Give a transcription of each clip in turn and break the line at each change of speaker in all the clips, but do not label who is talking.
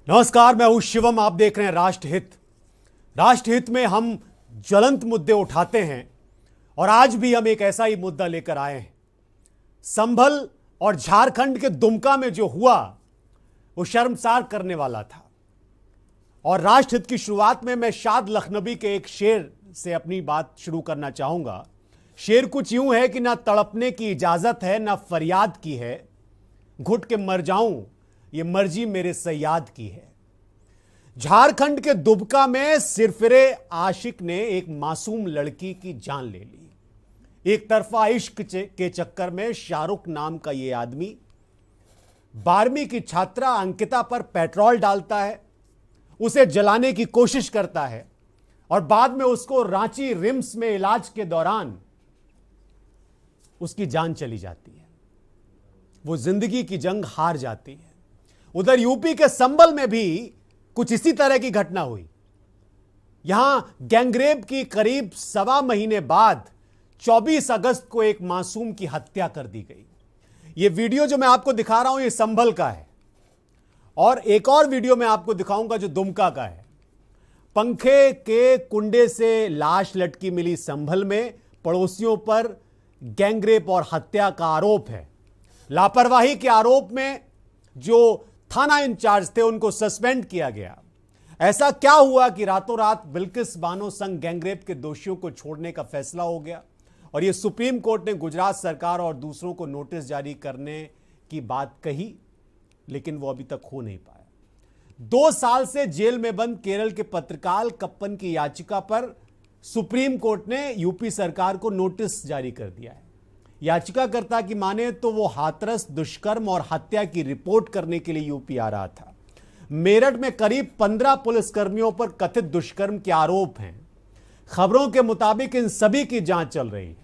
नमस्कार, मैं हूं शिवम। आप देख रहे हैं राष्ट्रहित। राष्ट्रहित में हम ज्वलंत मुद्दे उठाते हैं और आज भी हम एक ऐसा ही मुद्दा लेकर आए हैं। संभल और झारखंड के दुमका में जो हुआ वो शर्मसार करने वाला था। और राष्ट्रहित की शुरुआत में मैं शाद लखनवी के एक शेर से अपनी बात शुरू करना चाहूंगा। शेर कुछ यूं है कि ना तड़पने की इजाजत है ना फरियाद की है, घुट के मर जाऊं ये मर्जी मेरे सयाद की है। झारखंड के दुमका में सिरफिरे आशिक ने एक मासूम लड़की की जान ले ली। एक तरफा इश्क के चक्कर में शाहरुख नाम का यह आदमी 12वीं की छात्रा अंकिता पर पेट्रोल डालता है, उसे जलाने की कोशिश करता है और बाद में उसको रांची रिम्स में इलाज के दौरान उसकी जान चली जाती है। वो जिंदगी की जंग हार जाती है। उधर यूपी के संभल में भी कुछ इसी तरह की घटना हुई। यहां गैंगरेप की करीब 1.25 महीने बाद 24 अगस्त को एक मासूम की हत्या कर दी गई। यह वीडियो जो मैं आपको दिखा रहा हूं यह संभल का है और एक और वीडियो मैं आपको दिखाऊंगा जो दुमका का है। पंखे के कुंडे से लाश लटकी मिली संभल में। पड़ोसियों पर गैंगरेप और हत्या का आरोप है। लापरवाही के आरोप में जो थाना इंचार्ज थे उनको सस्पेंड किया गया। ऐसा क्या हुआ कि रातों रात बिल्किस बानो संग गैंगरेप के दोषियों को छोड़ने का फैसला हो गया और यह सुप्रीम कोर्ट ने गुजरात सरकार और दूसरों को नोटिस जारी करने की बात कही, लेकिन वो अभी तक हो नहीं पाया। 2 साल से जेल में बंद केरल के पत्रकार कप्पन की याचिका पर सुप्रीम कोर्ट ने यूपी सरकार को नोटिस जारी कर दिया है। याचिकाकर्ता की माने तो वो हाथरस, दुष्कर्म और हत्या की रिपोर्ट करने के लिए यूपी आ रहा था। मेरठ में करीब 15 पुलिसकर्मियों पर कथित दुष्कर्म के आरोप हैं। खबरों के मुताबिक इन सभी की जांच चल रही है।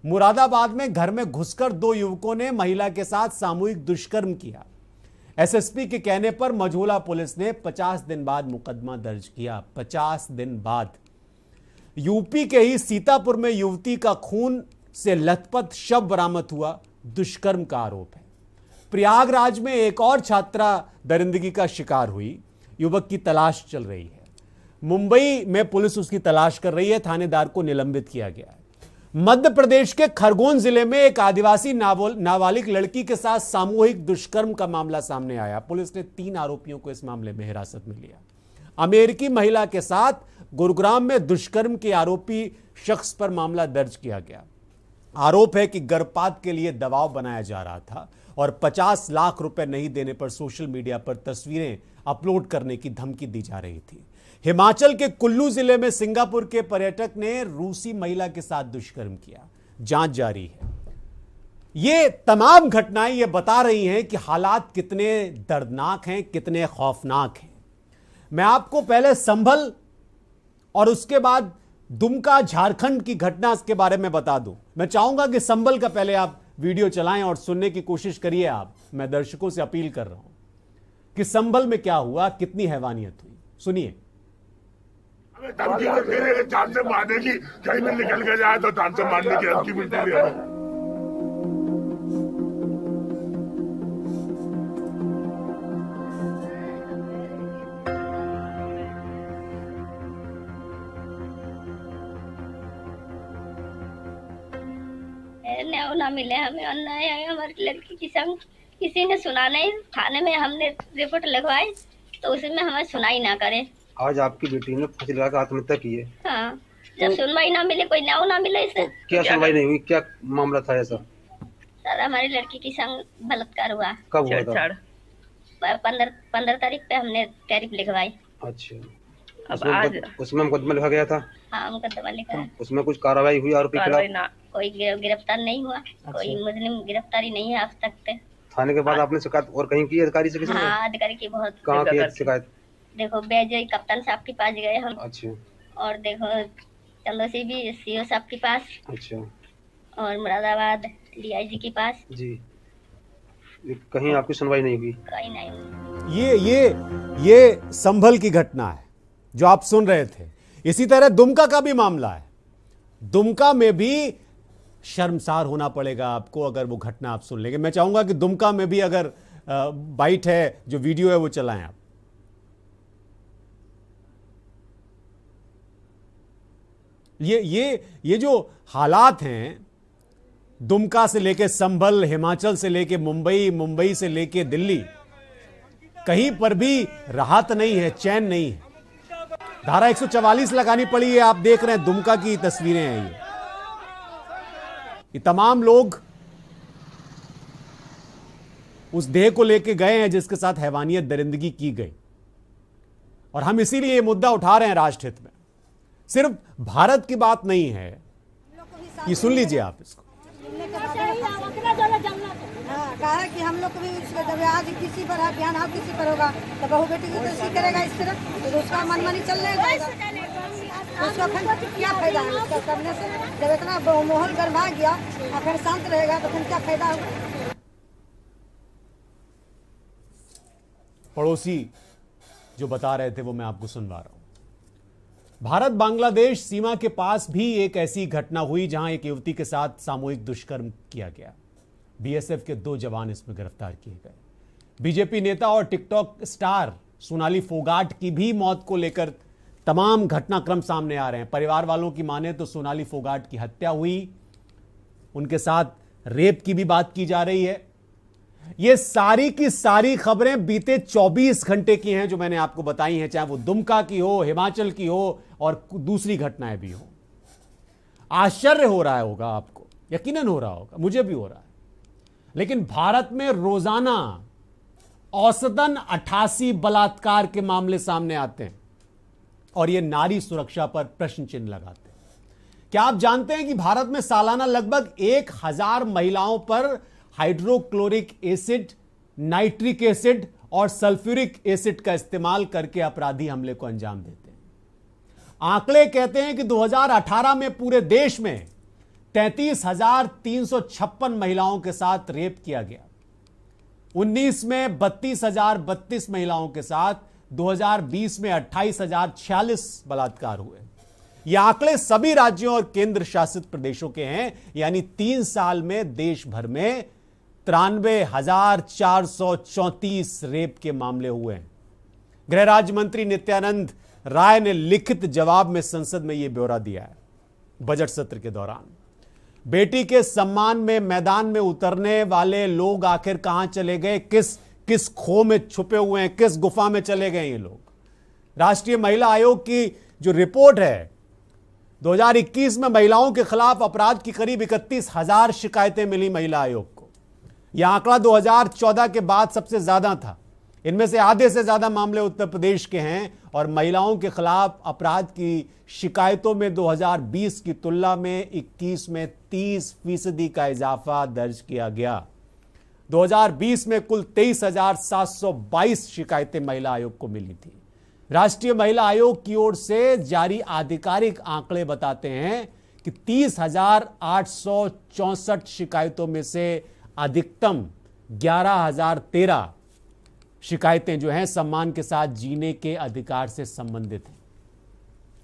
मुरादाबाद में घर में घुसकर 2 युवकों ने महिला के साथ सामूहिक दुष्कर्म किया। एसएसपी के कहने पर मझौला पुलिस ने 50 दिन बाद मुकदमा दर्ज किया। 50 दिन बाद। यूपी के ही सीतापुर में युवती का खून से लथपथ शव बरामद हुआ। दुष्कर्म का आरोप है। प्रयागराज में एक और छात्रा दरिंदगी का शिकार हुई। युवक की तलाश चल रही है। मुंबई में पुलिस उसकी तलाश कर रही है। थानेदार को निलंबित किया गया है। मध्य प्रदेश के खरगोन जिले में एक आदिवासी नाबालिग लड़की के साथ सामूहिक दुष्कर्म का मामला सामने आया। पुलिस ने 3 आरोपियों को इस मामले में हिरासत में लिया। अमेरिकी महिला के साथ गुरुग्राम में दुष्कर्म के आरोपी शख्स पर मामला दर्ज किया गया। आरोप है कि गर्भपात के लिए दबाव बनाया जा रहा था और 50 लाख रुपए नहीं देने पर सोशल मीडिया पर तस्वीरें अपलोड करने की धमकी दी जा रही थी। हिमाचल के कुल्लू जिले में सिंगापुर के पर्यटक ने रूसी महिला के साथ दुष्कर्म किया। जांच जारी है। ये तमाम घटनाएं ये बता रही हैं कि हालात कितने दर्दनाक हैं, कितने खौफनाक हैं। मैं आपको पहले संभल और उसके बाद दुमका झारखंड की घटना के बारे में बता दूं। मैं चाहूंगा कि संभल का पहले आप वीडियो चलाएं और सुनने की कोशिश करिए आप। मैं दर्शकों से अपील कर रहा हूं कि संभल में क्या हुआ, कितनी हैवानियत हुई। सुनिए।
जान से मारने की, कहीं में निकल के जाए तो जान से मारने की धमकी मिलती है।
ना मिले हमें अन्याय है। हमारी लड़की की संग किसी ने सुना नहीं। थाने में हमने रिपोर्ट लगवाई तो उसमें हमें सुनाई ना करे।
आज आपकी बेटी ने फांसी लगा आत्महत्या की है।
हाँ, जब सुनवाई ना मिले, कोई न्याय ना मिले इसे।
क्या सुनवाई नहीं हुई? क्या मामला था ऐसा?
सर, हमारी लड़की की संग बलात्कार हुआ।
कब हुआ था?
15 तारीख पे हमने टैरिफ लिखवाई।
अच्छा, उसमें मुकदमा लिखा गया था?
हाँ, मुकदमा लिखा।
उसमें कुछ कार्रवाई हुई आरोपी के खिलाफ?
कोई गिरफ्तार नहीं हुआ। कोई मुस्लिम गिरफ्तारी नहीं है आज तक।
थाने के बाद आपने शिकायत और कहीं की अधिकारी से? किसी
हाँ, अधिकारी की बहुत।
कहाँ की शिकायत?
देखो, बेजोई कप्तान साहब के पास गए हम।
अच्छा। और
देखो चंदोसी भी सीओ साहब के पास।
अच्छा।
और मुरादाबाद डीआईजी के पास।
जी। कहीं आपकी सुनवाई नहीं हुई?
कहीं नहीं हुई।
ये संभल की घटना है जो आप सुन रहे थे। इसी तरह दुमका का भी मामला है। दुमका में भी शर्मसार होना पड़ेगा आपको अगर वो घटना आप सुन लेंगे। मैं चाहूंगा कि दुमका में भी अगर बाइट है, जो वीडियो है वो चलाएं आप। ये जो हालात हैं, दुमका से लेके संभल, हिमाचल से लेके मुंबई, मुंबई से लेके दिल्ली, कहीं पर भी राहत नहीं है, चैन नहीं है। धारा 144 लगानी पड़ी है। आप देख रहे हैं दुमका की तस्वीरें हैं ये तमाम लोग उस देह को लेके गए हैं जिसके साथ हैवानियत दरिंदगी की गई, और हम इसीलिए ये मुद्दा उठा रहे हैं राष्ट्रहित में। सिर्फ भारत की बात नहीं है, ये सुन लीजिए आप इसको।
कहा है कि हम लोग को भी जब आज किसी पर है, बयान आप किसी पर होगा तो बहू बेटी को तो इसी करेगा इस तरह, तो उसका मनमानी चलने जाएगा। उसका फिर क्या फायदा है उसका करने से? जब इतना माहौल गरमा गया और फिर शांत रहेगा तो फिर क्या फायदा होगा?
पड़ोसी जो बता रहे थे वो मैं आपको सुनवा रहा हूं। भारत बांग्लादेश सीमा के पास भी एक ऐसी घटना हुई जहां एक युवती के साथ सामूहिक दुष्कर्म किया गया। बीएसएफ के 2 जवान इसमें गिरफ्तार किए गए। बीजेपी नेता और टिकटॉक स्टार सोनाली फोगाट की भी मौत को लेकर तमाम घटनाक्रम सामने आ रहे हैं। परिवार वालों की माने तो सोनाली फोगाट की हत्या हुई, उनके साथ रेप की भी बात की जा रही है। ये सारी की सारी खबरें बीते 24 घंटे की हैं जो मैंने आपको बताई हैं, चाहे वो दुमका की हो, हिमाचल की हो और दूसरी घटनाएं भी हो। आश्चर्य हो रहा होगा आपको, यकीनन हो रहा होगा, मुझे भी हो रहा है। लेकिन भारत में रोजाना औसतन 88 बलात्कार के मामले सामने आते हैं और ये नारी सुरक्षा पर प्रश्न चिन्ह लगाते हैं। क्या आप जानते हैं कि भारत में सालाना लगभग 1000 महिलाओं पर हाइड्रोक्लोरिक एसिड, नाइट्रिक एसिड और सल्फ्यूरिक एसिड का इस्तेमाल करके अपराधी हमले को अंजाम देते हैं? आंकड़े कहते हैं कि 2018 में पूरे देश में 33,356 महिलाओं के साथ रेप किया गया। 19 में 32,032 महिलाओं के साथ, 2020 में 28,046 बलात्कार हुए। ये आंकड़े सभी राज्यों और केंद्र शासित प्रदेशों के हैं, यानी 3 साल में देश भर में 93,434 रेप के मामले हुए हैं। गृह राज्य मंत्री नित्यानंद राय ने लिखित जवाब में संसद में यह ब्यौरा दिया है बजट सत्र के दौरान। बेटी के सम्मान में मैदान में उतरने वाले लोग आखिर कहां चले गए? किस खो में छुपे हुए हैं? किस गुफा में चले गए ये लोग? राष्ट्रीय महिला आयोग की जो रिपोर्ट है, 2021 में महिलाओं के खिलाफ अपराध की करीब 31,000 शिकायतें मिली महिला आयोग को। यह आंकड़ा 2014 के बाद सबसे ज्यादा था। इनमें से आधे से ज्यादा मामले उत्तर प्रदेश के हैं और महिलाओं के खिलाफ अपराध की शिकायतों में 2020 की तुलना में 21 में 30% का इजाफा दर्ज किया गया। 2020 में कुल 23,722 शिकायतें महिला आयोग को मिली थी। राष्ट्रीय महिला आयोग की ओर से जारी आधिकारिक आंकड़े बताते हैं कि 30,864 शिकायतों में से अधिकतम 11,013 शिकायतें जो हैं सम्मान के साथ जीने के अधिकार से संबंधित हैं।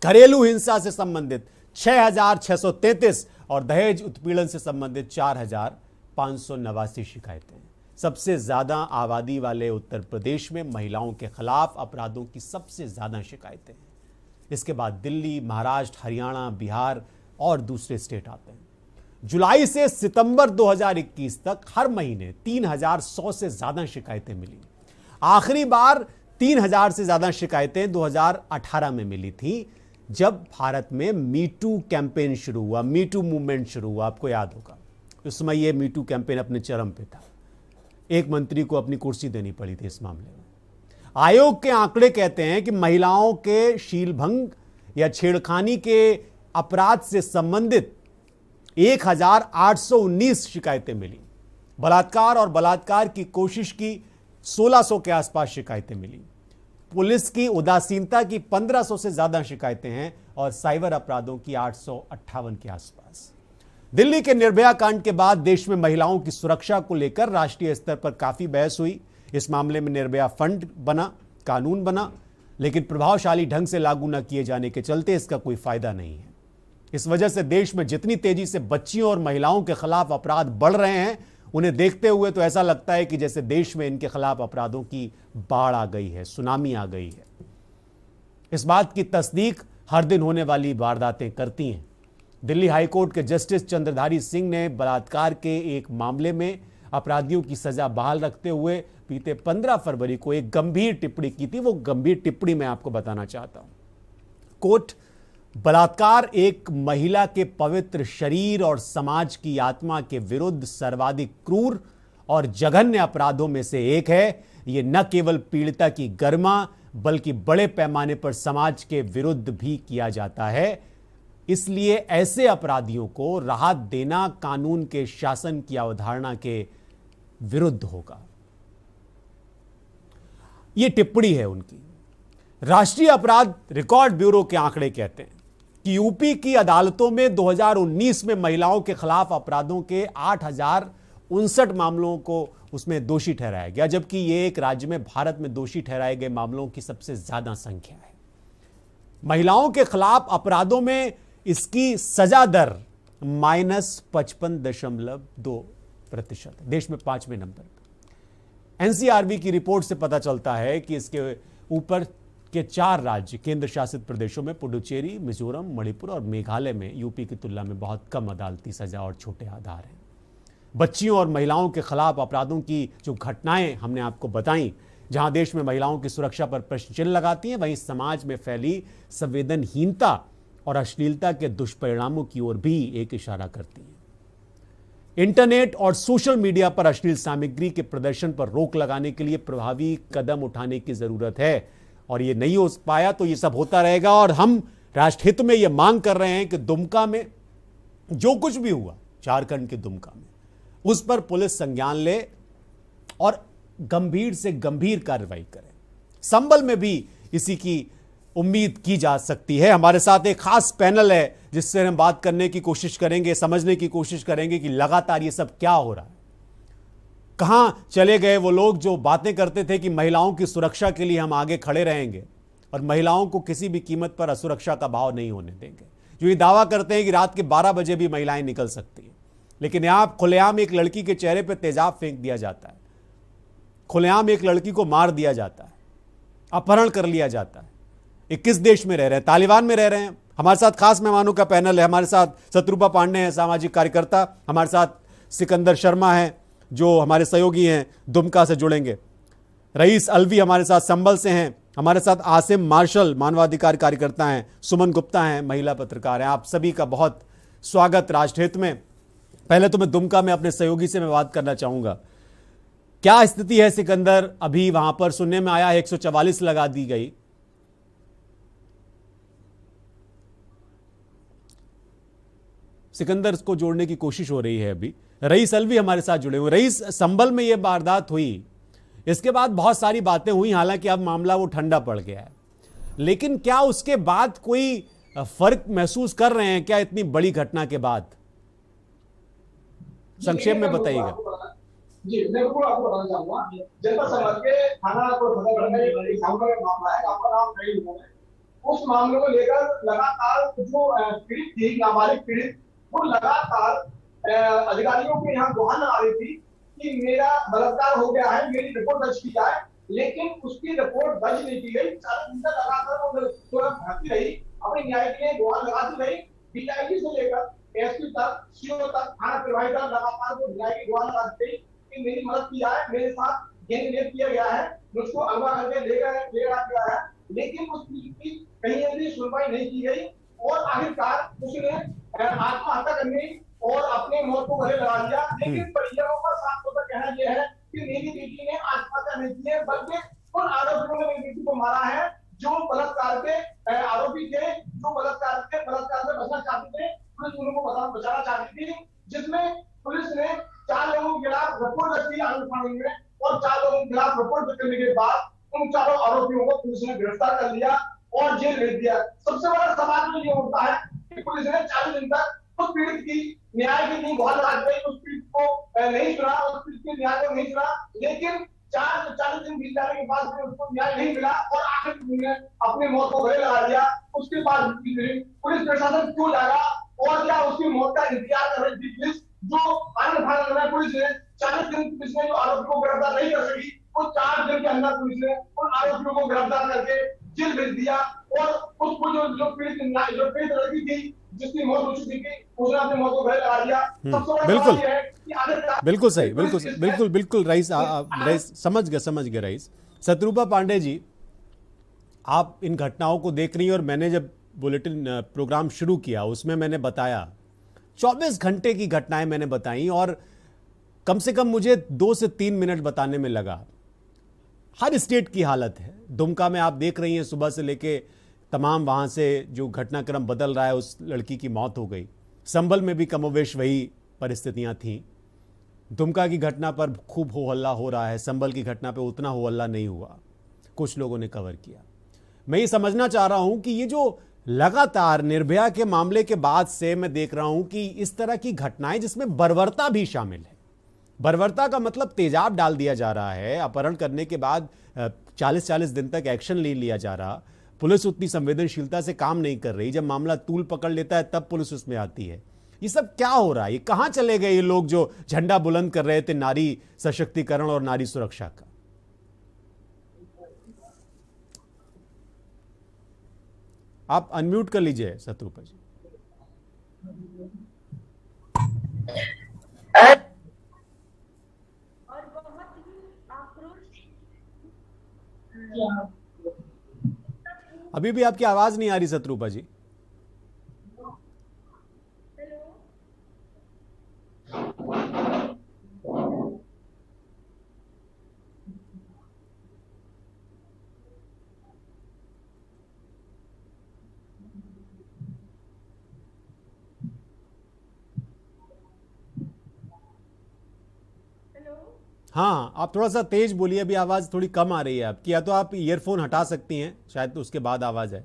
घरेलू हिंसा से संबंधित 6,633 और दहेज उत्पीड़न से संबंधित 4,589 शिकायतें। सबसे ज्यादा आबादी वाले उत्तर प्रदेश में महिलाओं के खिलाफ अपराधों की सबसे ज्यादा शिकायतें हैं। इसके बाद दिल्ली, महाराष्ट्र, हरियाणा, बिहार और दूसरे स्टेट आते हैं। जुलाई से सितंबर 2021 तक हर महीने 3,100 से ज्यादा शिकायतें मिली। आखिरी बार 3,000 से ज्यादा शिकायतें 2018 में मिली थी, जब भारत में मीटू कैंपेन शुरू हुआ, मीटू मूवमेंट शुरू हुआ। आपको याद होगा उस समय यह मीटू कैंपेन अपने चरम पे था। एक मंत्री को अपनी कुर्सी देनी पड़ी थी इस मामले में। आयोग के आंकड़े कहते हैं कि महिलाओं के शीलभंग या छेड़खानी के अपराध से संबंधित 1,819 शिकायतें मिली। बलात्कार और बलात्कार की कोशिश की 1,600 के आसपास शिकायतें मिली। पुलिस की उदासीनता की 1,500 से ज्यादा शिकायतें हैं और साइबर अपराधों की 858 के आसपास। दिल्ली के निर्भया कांड के बाद देश में महिलाओं की सुरक्षा को लेकर राष्ट्रीय स्तर पर काफी बहस हुई। इस मामले में निर्भया फंड बना, कानून बना, लेकिन प्रभावशाली ढंग से लागू न किए जाने के चलते इसका कोई फायदा नहीं है। इस वजह से देश में जितनी तेजी से बच्चियों और महिलाओं के खिलाफ अपराध बढ़ रहे हैं, उन्हें देखते हुए तो ऐसा लगता है कि जैसे देश में इनके खिलाफ अपराधों की बाढ़ आ गई है, सुनामी आ गई है। इस बात की तस्दीक हर दिन होने वाली वारदातें करती हैं। दिल्ली हाईकोर्ट के जस्टिस चंद्रधारी सिंह ने बलात्कार के एक मामले में अपराधियों की सजा बहाल रखते हुए बीते 15 फरवरी को एक गंभीर टिप्पणी की थी। वो गंभीर टिप्पणी मैं आपको बताना चाहता हूं। कोर्ट, बलात्कार एक महिला के पवित्र शरीर और समाज की आत्मा के विरुद्ध सर्वाधिक क्रूर और जघन्य अपराधों में से एक है। यह न केवल पीड़िता की गरिमा बल्कि बड़े पैमाने पर समाज के विरुद्ध भी किया जाता है। इसलिए ऐसे अपराधियों को राहत देना कानून के शासन की अवधारणा के विरुद्ध होगा। यह टिप्पणी है उनकी। राष्ट्रीय अपराध रिकॉर्ड ब्यूरो के आंकड़े कहते हैं कि यूपी की अदालतों में 2019 में महिलाओं के खिलाफ अपराधों के 8,059 मामलों को उसमें दोषी ठहराया गया, जबकि यह एक राज्य में भारत में दोषी ठहराए गए मामलों की सबसे ज्यादा संख्या है। महिलाओं के खिलाफ अपराधों में इसकी सजा दर -55.2%, देश में 5वें नंबर पर। एनसीआरबी की रिपोर्ट से पता चलता है कि इसके ऊपर के 4 राज्य केंद्र शासित प्रदेशों में पुडुचेरी, मिजोरम, मणिपुर और मेघालय में यूपी की तुलना में बहुत कम अदालती सजा और छोटे आधार हैं। बच्चियों और महिलाओं के खिलाफ अपराधों की जो घटनाएं हमने आपको बताई, जहां देश में महिलाओं की सुरक्षा पर प्रश्न चिन्ह लगाती हैं, वहीं समाज में फैली संवेदनहीनता और अश्लीलता के दुष्परिणामों की ओर भी एक इशारा करती हैं। इंटरनेट और सोशल मीडिया पर अश्लील सामग्री के प्रदर्शन पर रोक लगाने के लिए प्रभावी कदम उठाने की जरूरत है, और ये नहीं हो पाया तो ये सब होता रहेगा। और हम राष्ट्रहित में ये मांग कर रहे हैं कि दुमका में जो कुछ भी हुआ, झारखंड के दुमका में, उस पर पुलिस संज्ञान ले और गंभीर से गंभीर कार्रवाई करे। संभल में भी इसी की उम्मीद की जा सकती है। हमारे साथ एक खास पैनल है जिससे हम बात करने की कोशिश करेंगे, समझने की कोशिश करेंगे कि लगातार ये सब क्या हो रहा है। कहां चले गए वो लोग जो बातें करते थे कि महिलाओं की सुरक्षा के लिए हम आगे खड़े रहेंगे और महिलाओं को किसी भी कीमत पर असुरक्षा का भाव नहीं होने देंगे, जो ये दावा करते हैं कि रात के 12 बजे भी महिलाएं निकल सकती हैं। लेकिन यहां खुलेआम एक लड़की के चेहरे पर तेजाब फेंक दिया जाता है, खुलेआम एक लड़की को मार दिया जाता है, अपहरण कर लिया जाता है। ये किस देश में रह रहे हैं? तालिबान में रह रहे हैं। हमारे साथ खास मेहमानों का पैनल है। हमारे साथ शत्रुपा पांडे हैं, सामाजिक कार्यकर्ता। हमारे साथ सिकंदर शर्मा हैं जो हमारे सहयोगी हैं, दुमका से जुड़ेंगे। रईस अलवी हमारे साथ संभल से हैं। हमारे साथ आसिम मार्शल मानवाधिकार कार्यकर्ता हैं। सुमन गुप्ता हैं, महिला पत्रकार हैं। आप सभी का बहुत स्वागत राष्ट्रहित में। पहले तो मैं दुमका में अपने सहयोगी से मैं बात करना चाहूंगा। क्या स्थिति है सिकंदर? अभी वहां पर सुनने में आया 144 लगा दी गई। सिकंदर को जोड़ने की कोशिश हो रही है अभी। रईस अलवी हमारे साथ जुड़े हुए। रईस, संभल में यह वारदात हुई, इसके बाद बहुत सारी बातें हुई, हालांकि अब मामला वो ठंडा पड़ गया है, लेकिन क्या उसके बाद कोई फर्क महसूस कर रहे हैं क्या इतनी बड़ी घटना के बाद? संक्षेप में बताइएगा।
जी, मैं बिल्कुल आपको बताना चाहूंगा। जनता समाज के थाना मामला है, आपका नाम नहीं हुआ है। उस मामले को लेकर लगातार जो पीड़ित थी, नाबालिग पीड़ित, वो लगातार अधिकारियों के यहाँ गुहार लगा रही थी कि मेरा बलात्कार हो गया है, मेरी रिपोर्ट दर्ज की जाए, लेकिन उसकी रिपोर्ट दर्ज नहीं की गई। 4 दिन तक लगातार वो भटकती रही, अपने न्याय के लिए गुहार लगाती रही। डीआईजी से लेकर एसपी तक, सीओ तक, थाना प्रभारी तक लगातार वो न्याय की गुहार लगाती रही कि मेरी मदद की जाए, मेरे साथ गैंगरेप किया गया है, मुझको अगवा करके ले गया है, लेकिन उस चीज की कहीं भी सुनवाई नहीं की गई। और आखिरकार उसने आत्महत्या करने और अपने मौत को गले लगा लिया। लेकिन परिजनों का साफ तौर पर कहना यह है कि मेरी बेटी ने आत्महत्या नहीं की है, बल्कि उन आरोपियों ने मेरी बेटी को मारा है जो बलात्कार के आरोपी थे, जो बलात्कार से बचना चाहते थे, पुलिस उनको बचाना चाहती थी, जिसमें पुलिस ने 4 लोगों के खिलाफ रिपोर्ट दर्ज की आनंद में, और 4 लोगों के खिलाफ रिपोर्ट दर्ज करने के बाद उन 4 आरोपियों को पुलिस ने गिरफ्तार कर लिया और जेल भेज दिया। सबसे बड़ा सवाल तो ये होता है कि पुलिस ने 40 दिन तक उस पीड़ित की न्याय की नहीं गुहार लगा दी, उस पीड़ित को नहीं सुना, उस पीड़ित के न्याय को नहीं सुना, लेकिन 40 दिन बीत जाने के बाद भी उसको न्याय नहीं मिला और आखिर में अपनी मौत को गले लगा दिया। उसके बाद पुलिस प्रशासन क्यों जागा और क्या उसकी मौत का इंतजार कर रही थी पुलिस? जो आनंद फानंद में पुलिस ने 40 दिन पुलिस ने जो आरोपी को गिरफ्तार नहीं कर सकी, उस 4 दिन के अंदर पुलिस ने उन आरोपियों को गिरफ्तार करके जेल भेज दिया। और उसको जो पीड़ित लड़की थी जिसकी मौत हो चुकी थी उसने अपनी मौत को गले लगा दिया। सबसे बड़ा
बिल्कुल
सवाल ये है कि आखिर
बिल्कुल सही, बिल्कुल रईस, रईस समझ गए रईस। शत्रुपा पांडे जी, आप इन घटनाओं को देख रही हैं और मैंने जब बुलेटिन प्रोग्राम शुरू किया उसमें मैंने बताया 24 घंटे की घटनाएं मैंने बताई और कम से कम मुझे 2 से 3 मिनट बताने में लगा। हर स्टेट की हालत है। दुमका में आप देख रही हैं सुबह से लेके तमाम वहां से जो घटनाक्रम बदल रहा है, उस लड़की की मौत हो गई। संभल में भी कमोवेश वही परिस्थितियां थीं। दुमका की घटना पर खूब हो हल्ला हो रहा है, संभल की घटना पर उतना हो हल्ला नहीं हुआ, कुछ लोगों ने कवर किया। मैं ये समझना चाह रहा हूं कि ये जो लगातार निर्भया के मामले के बाद से मैं देख रहा हूं कि इस तरह की घटनाएं जिसमें बर्बरता भी शामिल है। बर्बरता का मतलब तेजाब डाल दिया जा रहा है, अपहरण करने के बाद 40-40 दिन तक एक्शन ले लिया जा रहा, पुलिस उतनी संवेदनशीलता से काम नहीं कर रही, जब मामला तूल पकड़ लेता है तब पुलिस उसमें आती है। ये सब क्या हो रहा है? ये कहां चले गए ये लोग जो झंडा बुलंद कर रहे थे नारी सशक्तिकरण और नारी सुरक्षा का? आप अनम्यूट कर लीजिए शत्रुपा जी। अभी भी आपकी आवाज नहीं आ रही शत्रुपा जी। हाँ, आप थोड़ा सा तेज बोलिए, अभी आवाज थोड़ी कम आ रही है आपकी। या तो आप ईयरफोन हटा सकती हैं, शायद तो उसके बाद आवाज है।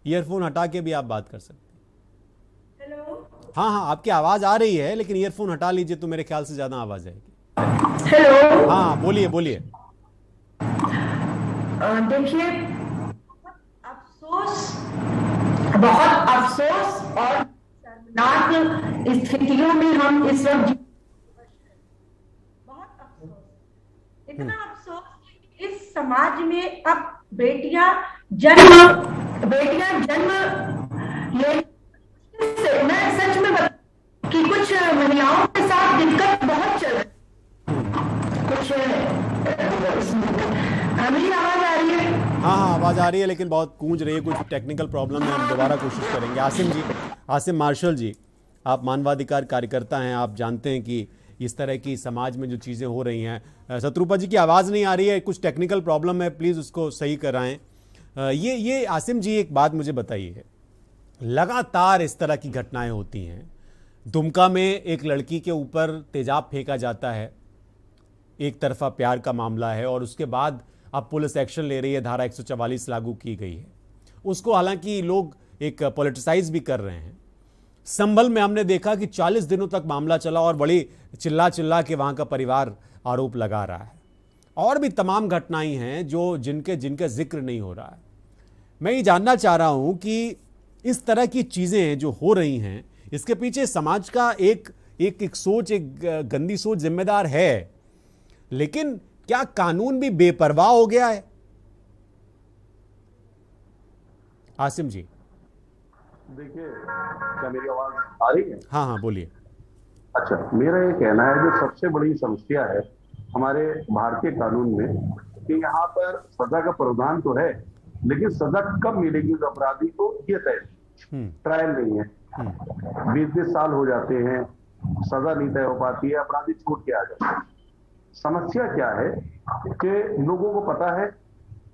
ईयरफोन हटा के भी आप बात कर सकते हैं। हेलो। हाँ, आपकी आवाज आ रही है लेकिन ईयरफोन हटा लीजिए तो मेरे ख्याल से ज्यादा आवाज आएगी।
हेलो।
हाँ, बोलिए।
देखिए, बहुत अफसोस और शर्मनाक स्थितियों में हम इस वक्त, इतना अफसोस कि इस समाज में अब बेटियां जन्म ले, मैं सच में कि कुछ महिलाओं के साथ दिक्कत बहुत चल रही। कुछ मेरी आवाज आ रही है?
हाँ, आवाज आ रही है लेकिन बहुत गूंज रही है, कुछ टेक्निकल प्रॉब्लम है। हम दोबारा कोशिश करेंगे। आसिम मार्शल जी, आप मानवाधिकार कार्यकर्ता हैं, आप जानते हैं कि इस तरह की समाज में जो चीज़ें हो रही हैं। शत्रुपा जी की आवाज़ नहीं आ रही है, कुछ टेक्निकल प्रॉब्लम है, प्लीज़ उसको सही कराएं। ये आसिम जी एक बात मुझे बताइए, लगातार इस तरह की घटनाएं होती हैं। दुमका में एक लड़की के ऊपर तेजाब फेंका जाता है, एक तरफा प्यार का मामला है और उसके बाद अब पुलिस एक्शन ले रही है, धारा 144 लागू की गई है। उसको हालांकि लोग एक पॉलिटिसाइज भी कर रहे हैं। संभल में हमने देखा कि 40 दिनों तक मामला चला और बड़ी चिल्ला के वहां का परिवार आरोप लगा रहा है। और भी तमाम घटनाएं हैं जो जिनके जिक्र नहीं हो रहा है। मैं ये जानना चाह रहा हूं कि इस तरह की चीजें जो हो रही हैं, इसके पीछे समाज का एक सोच, एक गंदी सोच जिम्मेदार है, लेकिन क्या कानून भी बेपरवाह हो गया है? आसिम जी,
देखिए, क्या मेरी आवाज आ रही है?
हाँ, बोलिए।
अच्छा, मेरा ये कहना है जो सबसे बड़ी समस्या है हमारे भारतीय कानून में कि यहाँ पर सजा का प्रावधान तो है, लेकिन सजा कब मिलेगी उस अपराधी को ये तय ट्रायल नहीं है। 20-20 साल हो जाते हैं, सजा नहीं तय हो पाती है, अपराधी छूट के आ जाते हैं। समस्या क्या है कि लोगों को पता है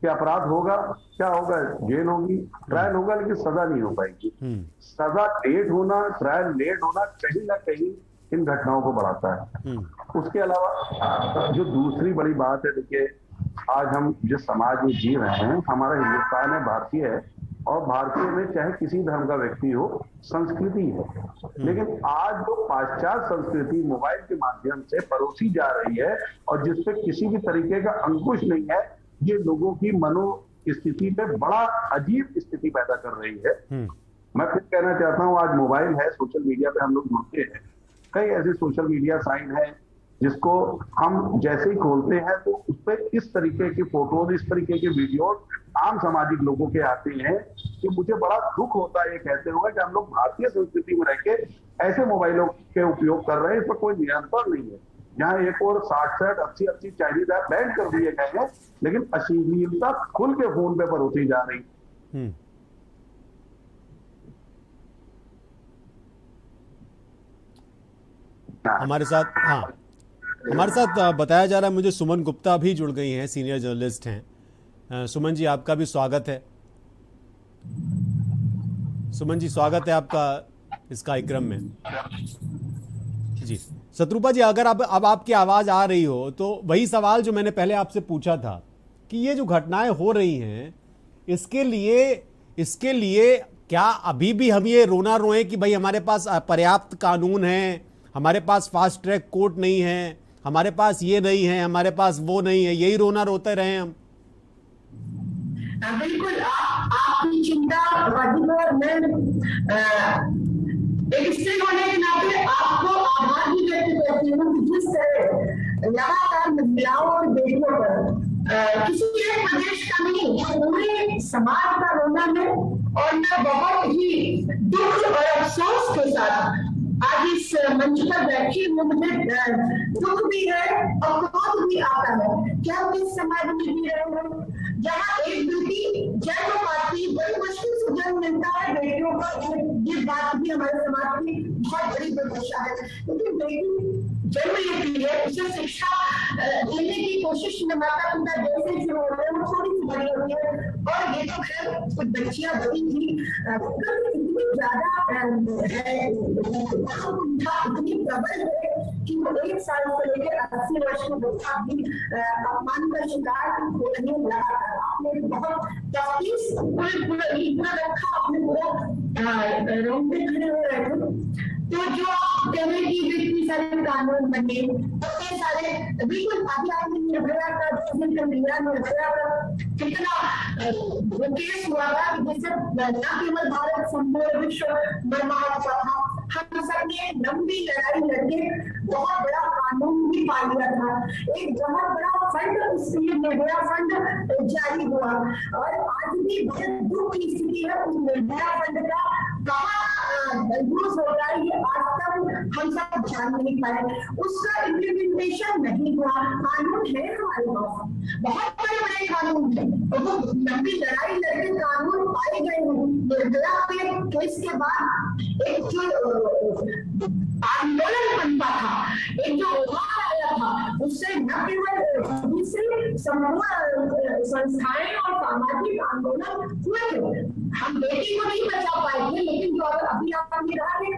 कि अपराध होगा, क्या होगा, जेल होगी, ट्रायल होगा, लेकिन सजा नहीं हो पाएगी। सजा लेट होना, ट्रायल लेट होना कहीं ना कहीं इन घटनाओं को बढ़ाता है। उसके अलावा जो दूसरी बड़ी बात है, देखिए आज हम जिस समाज में जी रहे हैं, हमारा हिंदुस्तान है, भारतीय है, और भारतीय में चाहे किसी धर्म का व्यक्ति हो, संस्कृति है। लेकिन आज जो पाश्चात्य संस्कृति मोबाइल के माध्यम से परोसी जा रही है और जिसपे किसी भी तरीके का अंकुश नहीं है, ये लोगों की मनो स्थिति पे बड़ा अजीब स्थिति पैदा कर रही है। मैं फिर कहना चाहता हूँ, आज मोबाइल है, सोशल मीडिया पे हम लोग जुड़ते हैं, कई ऐसे सोशल मीडिया साइट है जिसको हम जैसे ही खोलते हैं तो उस पर इस तरीके की फोटोज, इस तरीके के वीडियोज आम सामाजिक लोगों के आते हैं कि मुझे बड़ा दुख होता है ये कहते हुए कि हम लोग भारतीय संस्कृति में रह के ऐसे मोबाइलों के उपयोग कर रहे हैं, इस पर कोई नियंत्रण नहीं है। यहाँ एक और 60, 80 चाइनीज ऐप बैन कर दिए गए हैं, लेकिन अश्लीलता खुल के फोन पे परोसी जा रही।
हमारे साथ बताया जा रहा है, मुझे सुमन गुप्ता भी जुड़ गई हैं, सीनियर जर्नलिस्ट हैं। सुमन जी, आपका भी स्वागत है। सुमन जी, स्वागत है आपका इस कार्यक्रम में। जी शत्रुपा जी, अगर अब आपकी आवाज आ रही हो तो वही सवाल जो मैंने पहले आपसे पूछा था कि ये जो घटनाएं हो रही हैं, इसके लिए क्या अभी भी हम ये रोना रोएं कि भाई हमारे पास पर्याप्त कानून है, हमारे पास फास्ट ट्रैक कोर्ट नहीं है, हमारे पास ये नहीं है, हमारे पास वो नहीं है, यही रोना रोते रहे हम?
बिल्कुल, आपकी चिंता मैं एक स्त्री होने के नाते आपको आभार भी व्यक्त करती हूँ कि जिस तरह लगातार महिलाओं और बेटियों पर किसी एक प्रदेश का नहीं, पूरे समाज का रोना है। और मैं बहुत ही दुख और अफसोस के साथ आज इस मंच पर बैठी हूँ। मुझे दुख भी है और क्रोध भी आता है कि हम इस समाज में जी रहे हैं जहाँ एक बेटी जन्म पाती, बड़ी मुश्किल से जन्म मिलता है बेटियों को। ये बात भी हमारे समाज की बहुत बड़ी दुर्दशा है। लेकिन बेटी जन्म लेती है, उसे शिक्षा देने की कोशिश में माता पिता जैसे शुरू हो रहे हैं, वो थोड़ी सी बड़ी होती है। और ये तो खैर कुछ बच्चियां बड़ी थी, इतनी ज्यादा इतनी प्रबल है कि वो 1 साल से लेकर 80 वर्ष के बच्चा भी अपमान का शिकार हो रही है। लगातार आपने बहुत 34 पूरा रखा, आपने पूरा रोंगटे खड़े हो रहे थे। तो जो आप कह रहे हैं कि इतनी सारे कानून बने, इतने सारे, बिल्कुल अभी आपने निर्भया का निर्भया का कितना वो केस हुआ था, जिससे न केवल भारत संपूर्ण विश्व बर्बाद हुआ था। हम सबने लंबी लड़ाई लड़के बहुत बड़ा कानून भी पा लिया था, एक बहुत बड़ा फंड उसके लिए निर्भया फंड जारी हुआ। और आज भी बहुत दुख की स्थिति है उस निर्भया फंड का कहाँ यूज हो रहा है, ये आज तक हम सब जान नहीं पाए। उसका इम्प्लीमेंटेशन नहीं हुआ। कानून है हमारे पास, बहुत बड़े बड़े कानून है, वो लंबी लड़ाई लड़के कानून पाए गए हैं। निर्भया के केस के बाद एक जो आंदोलन बनता था, एक जो उभार आया था, उससे न केवल दूसरी समूह संस्थाएं और सामाजिक आंदोलन हुए थे। हम बेटी को नहीं बचा पाए थे, लेकिन जो अभी आपने कहा कि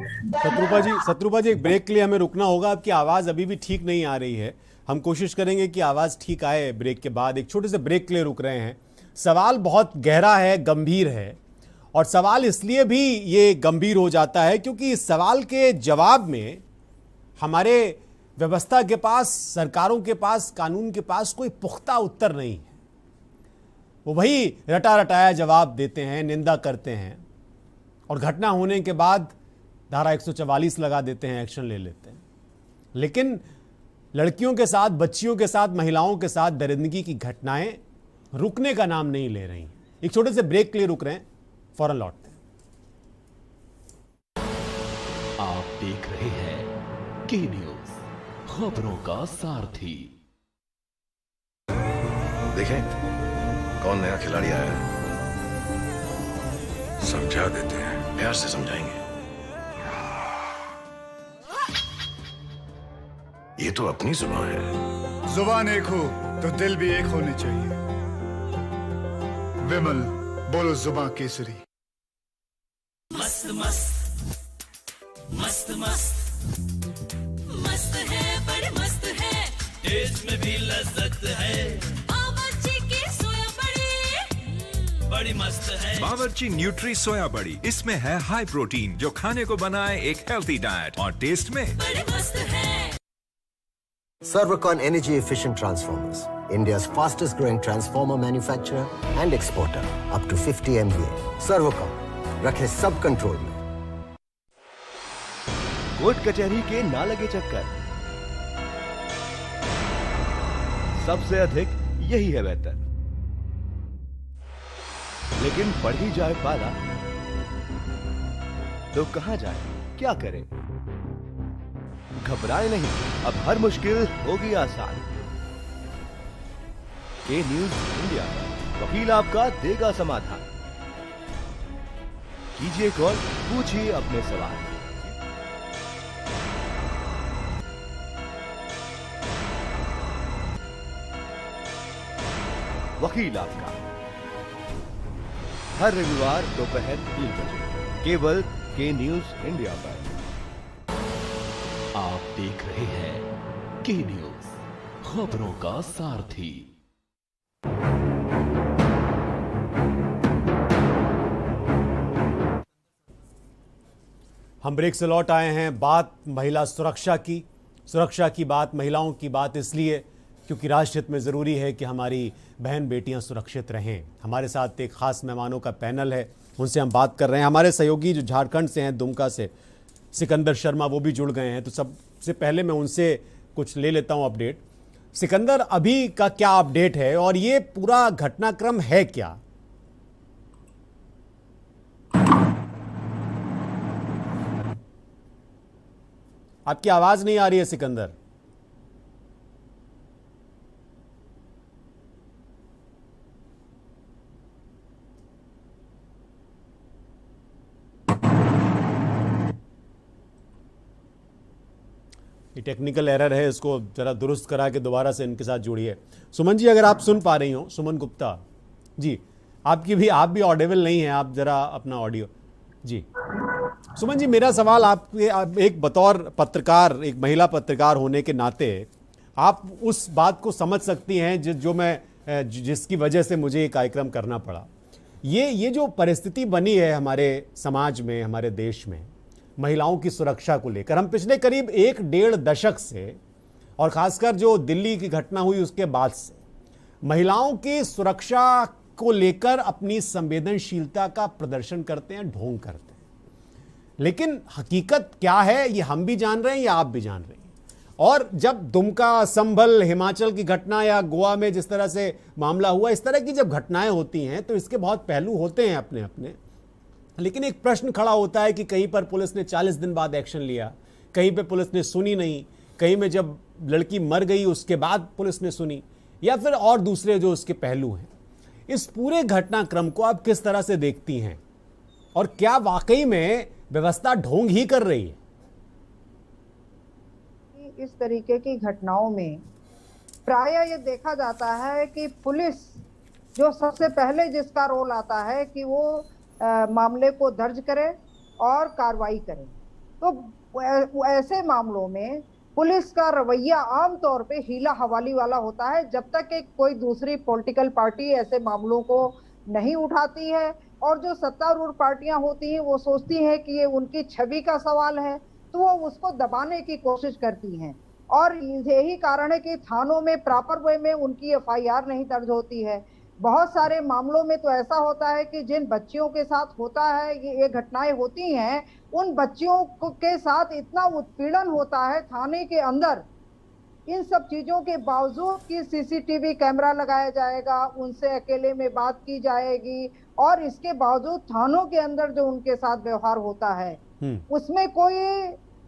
शत्रुपा जी एक ब्रेक के लिए हमें रुकना होगा। आपकी आवाज अभी भी ठीक नहीं आ रही है, हम कोशिश करेंगे कि आवाज ठीक आए ब्रेक के बाद। एक छोटे से ब्रेक के लिए रुक रहे हैं। सवाल बहुत गहरा है, गंभीर है, और सवाल इसलिए भी ये गंभीर हो जाता है क्योंकि इस सवाल के जवाब में हमारे व्यवस्था के पास, सरकारों के पास, कानून के पास कोई पुख्ता उत्तर नहीं है। वो वही रटा रटाया जवाब देते हैं, निंदा करते हैं, और घटना होने के बाद धारा 144 लगा देते हैं, एक्शन ले लेते हैं। लेकिन लड़कियों के साथ, बच्चियों के साथ, महिलाओं के साथ दरिंदगी की घटनाएं रुकने का नाम नहीं ले रही। एक छोटे से ब्रेक के लिए रुक रहे हैं, फौरन लौटते हैं।
आप देख रहे हैं के न्यूज, खबरों का सारथी।
देखें कौन नया खिलाड़ी आया है, समझा देते हैं, प्यार से समझाएंगे। ये तो अपनी जुबान है।
जुबान एक हो तो दिल भी एक होने चाहिए। विमल, बोलो जुबान केसरी।
मस्त मस्त मस्त मस्त मस्त है, बड़ी मस्त है, टेस्ट में भी लज्जत है। बावर्ची की सोया बड़ी बड़ी मस्त है।
बावर्ची न्यूट्री सोया बड़ी, इसमें है हाई प्रोटीन जो खाने को बनाए एक हेल्थी डाइट, और टेस्ट में
बड़ी मस्त है।
Servocon Energy Efficient Transformers, India's fastest growing transformer manufacturer and exporter, up to 50 MVA. Servocon, रखे सब कंट्रोल में।
कोर्ट कचहरी के ना लगे चक्कर, सबसे अधिक यही है बेहतर। लेकिन बढ़ ही जाए पाला तो कहां जाए, क्या करें? घबराए नहीं, अब हर मुश्किल होगी आसान। के न्यूज इंडिया पर वकील आपका देगा समाधान। कीजिए कॉल, पूछिए अपने सवाल। वकील आपका हर रविवार दोपहर 3 बजे केवल के न्यूज इंडिया पर।
आप देख रहे हैं के न्यूज, खबरों का सारथी।
हम ब्रेक से लौट आए हैं। बात महिला सुरक्षा की बात, महिलाओं की बात इसलिए क्योंकि राष्ट्र हित में ज़रूरी है कि हमारी बहन बेटियां सुरक्षित रहें। हमारे साथ एक खास मेहमानों का पैनल है, उनसे हम बात कर रहे हैं। हमारे सहयोगी जो झारखंड से हैं, दुमका से सिकंदर शर्मा, वो भी जुड़ गए हैं। तो सबसे पहले मैं उनसे कुछ ले लेता हूं अपडेट। सिकंदर, अभी का क्या अपडेट है और ये पूरा घटनाक्रम है क्या? आपकी आवाज नहीं आ रही है सिकंदर। ये टेक्निकल एरर है, इसको जरा दुरुस्त करा के दोबारा से इनके साथ जुड़िए। सुमन जी, अगर आप सुन पा रही हो, सुमन गुप्ता जी, आप भी ऑडिबल नहीं है, आप जरा अपना ऑडियो जी। सुमन जी, मेरा सवाल आपके, आप एक बतौर पत्रकार, एक महिला पत्रकार होने के नाते आप उस बात को समझ सकती हैं जिसकी वजह से मुझे ये कार्यक्रम करना पड़ा। ये जो परिस्थिति बनी है हमारे समाज में, हमारे देश में महिलाओं की सुरक्षा को लेकर, हम पिछले करीब 1-1.5 दशक से और खासकर जो दिल्ली की घटना हुई उसके बाद से महिलाओं की सुरक्षा को लेकर अपनी संवेदनशीलता का प्रदर्शन करते हैं, ढोंग करते हैं। लेकिन हकीकत क्या है ये हम भी जान रहे हैं या आप भी जान रहे हैं। और जब दुमका, संभल, हिमाचल की घटना या गोवा में जिस तरह से मामला हुआ, इस तरह की जब घटनाएं होती हैं तो इसके बहुत पहलू होते हैं अपने अपने। लेकिन एक प्रश्न खड़ा होता है कि कहीं पर पुलिस ने 40 दिन बाद एक्शन लिया, कहीं पे पुलिस ने सुनी नहीं, कहीं में जब लड़की मर गई उसके बाद पुलिस ने सुनी, या फिर और दूसरे जो उसके पहलू हैं। इस पूरे घटनाक्रम को आप किस तरह से देखती हैं और क्या वाकई में व्यवस्था ढोंग ही कर रही है?
इस तरीके की घटनाओं में प्रायः ये देखा जाता है कि पुलिस जो सबसे पहले जिसका रोल आता है कि वो मामले को दर्ज करे और कार्रवाई करे। तो ऐसे मामलों में पुलिस का रवैया आमतौर पे हीला हवाली वाला होता है, जब तक एक कोई दूसरी पॉलिटिकल पार्टी ऐसे मामलों को नहीं उठाती है। और जो सत्तारूढ़ पार्टियां होती हैं वो सोचती हैं कि ये उनकी छवि का सवाल है, तो वो उसको दबाने की कोशिश करती हैं। और यही कारण है कि थानों में प्रॉपर वे में उनकी FIR नहीं दर्ज होती है। बहुत सारे मामलों में तो ऐसा होता है कि जिन बच्चियों के साथ होता है ये घटनाएं होती हैं, उन बच्चियों के साथ इतना उत्पीड़न होता है थाने के अंदर, इन सब चीजों के बावजूद कि CCTV कैमरा लगाया जाएगा, उनसे अकेले में बात की जाएगी, और इसके बावजूद थानों के अंदर जो उनके साथ व्यवहार होता है उसमें कोई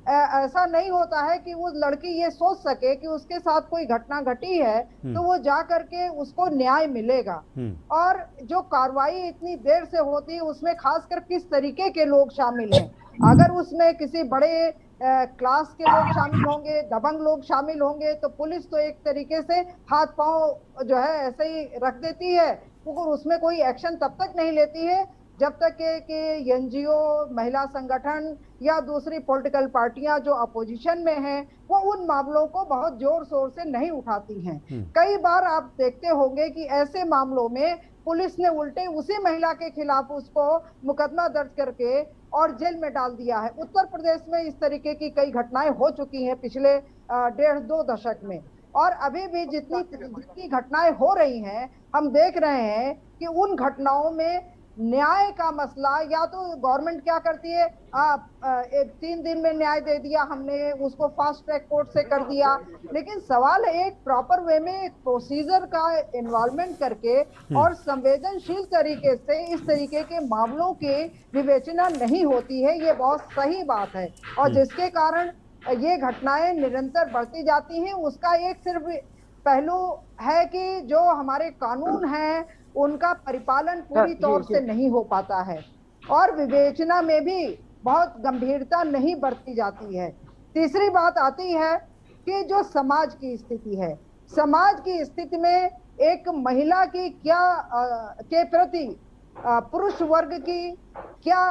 ऐसा नहीं होता है कि वो लड़की ये सोच सके कि उसके साथ कोई घटना घटी है तो वो जा करके उसको न्याय मिलेगा। और जो कार्रवाई इतनी देर से होती है उसमें खासकर किस तरीके के लोग शामिल हैं। अगर उसमें किसी बड़े क्लास के लोग शामिल होंगे, दबंग लोग शामिल होंगे, तो पुलिस तो एक तरीके से हाथ पांव जो है ऐसे ही रख देती है, मगर उसमें कोई एक्शन तब तक नहीं लेती है जब तक कि NGO, महिला संगठन या दूसरी पॉलिटिकल पार्टियां जो अपोजिशन में हैं वो उन मामलों को बहुत जोर शोर से नहीं उठाती हैं। कई बार आप देखते होंगे कि ऐसे मामलों में पुलिस ने उल्टे उसी महिला के खिलाफ उसको मुकदमा दर्ज करके और जेल में डाल दिया है। उत्तर प्रदेश में इस तरीके की कई घटनाएं हो चुकी हैं पिछले 1.5-2 दशक में। और अभी भी जितनी घटनाएं हो रही हैं, हम देख रहे हैं कि उन घटनाओं में न्याय का मसला, या तो गवर्नमेंट क्या करती है, 3 दिन में न्याय दे दिया हमने, उसको फास्ट ट्रैक कोर्ट से कर दिया, लेकिन सवाल है एक प्रॉपर वे में एक प्रोसीजर का इन्वॉल्वमेंट करके और संवेदनशील तरीके से इस तरीके के मामलों के विवेचना नहीं होती है। ये बहुत सही बात है, और जिसके कारण ये घटनाएं निरंतर बढ़ती जाती हैं। उसका एक सिर्फ पहलू है कि जो हमारे कानून हैं उनका परिपालन पूरी तौर से नहीं हो पाता है, और विवेचना में भी बहुत गंभीरता नहीं बरती जाती है। तीसरी बात आती है कि जो समाज की स्थिति है, समाज की स्थिति में एक महिला की क्या के प्रति पुरुष वर्ग की क्या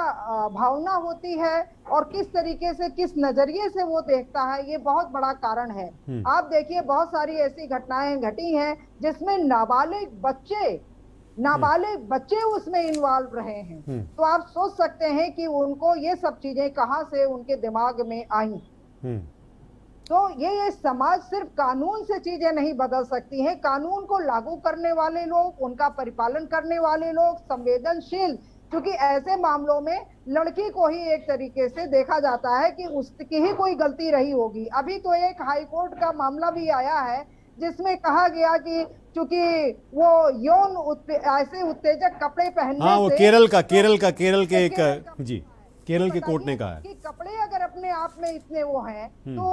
भावना होती है और किस तरीके से, किस नजरिए से वो देखता है, ये बहुत बड़ा कारण है। आप देखिए बहुत सारी ऐसी घटनाएं घटी हैं जिसमें नाबालिग बच्चे उसमें इन्वॉल्व रहे हैं। तो आप सोच सकते हैं कि उनको ये सब चीजें कहां से उनके दिमाग में आई। तो ये समाज सिर्फ कानून से चीजें नहीं बदल सकती हैं, कानून को लागू करने वाले लोग, उनका परिपालन करने वाले लोग संवेदनशील, क्योंकि ऐसे मामलों में लड़की को ही एक तरीके से देखा जाता है कि उसकी ही कोई गलती रही होगी। अभी तो एक हाई कोर्ट का मामला भी आया है जिसमें कहा गया कि चूंकि वो यौन ऐसे उत्तेजक कपड़े पहनने
हाँ, वो
से केरल के कोर्ट ने कहा है कि कपड़े अगर अपने आप में इतने वो हैं तो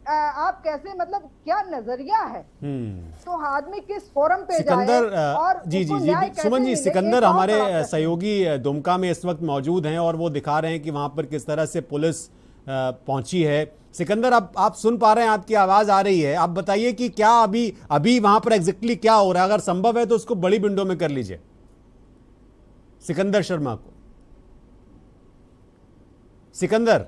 आप कैसे, मतलब क्या नजरिया है, तो आदमी किस फोरम पे
सिकंदर
जाए और
जी सुमन जी, सिकंदर हमारे सहयोगी दुमका में इस वक्त मौजूद हैं और वो दिखा रहे हैं कि वहां पर किस तरह से पुलिस पहुंची है। सिकंदर, आप सुन पा रहे हैं, आपकी आवाज आ रही है, आप बताइए कि क्या अभी वहां पर एग्जैक्टली क्या हो रहा है। अगर संभव है तो उसको बड़ी विंडो में कर लीजिए सिकंदर शर्मा को। सिकंदर,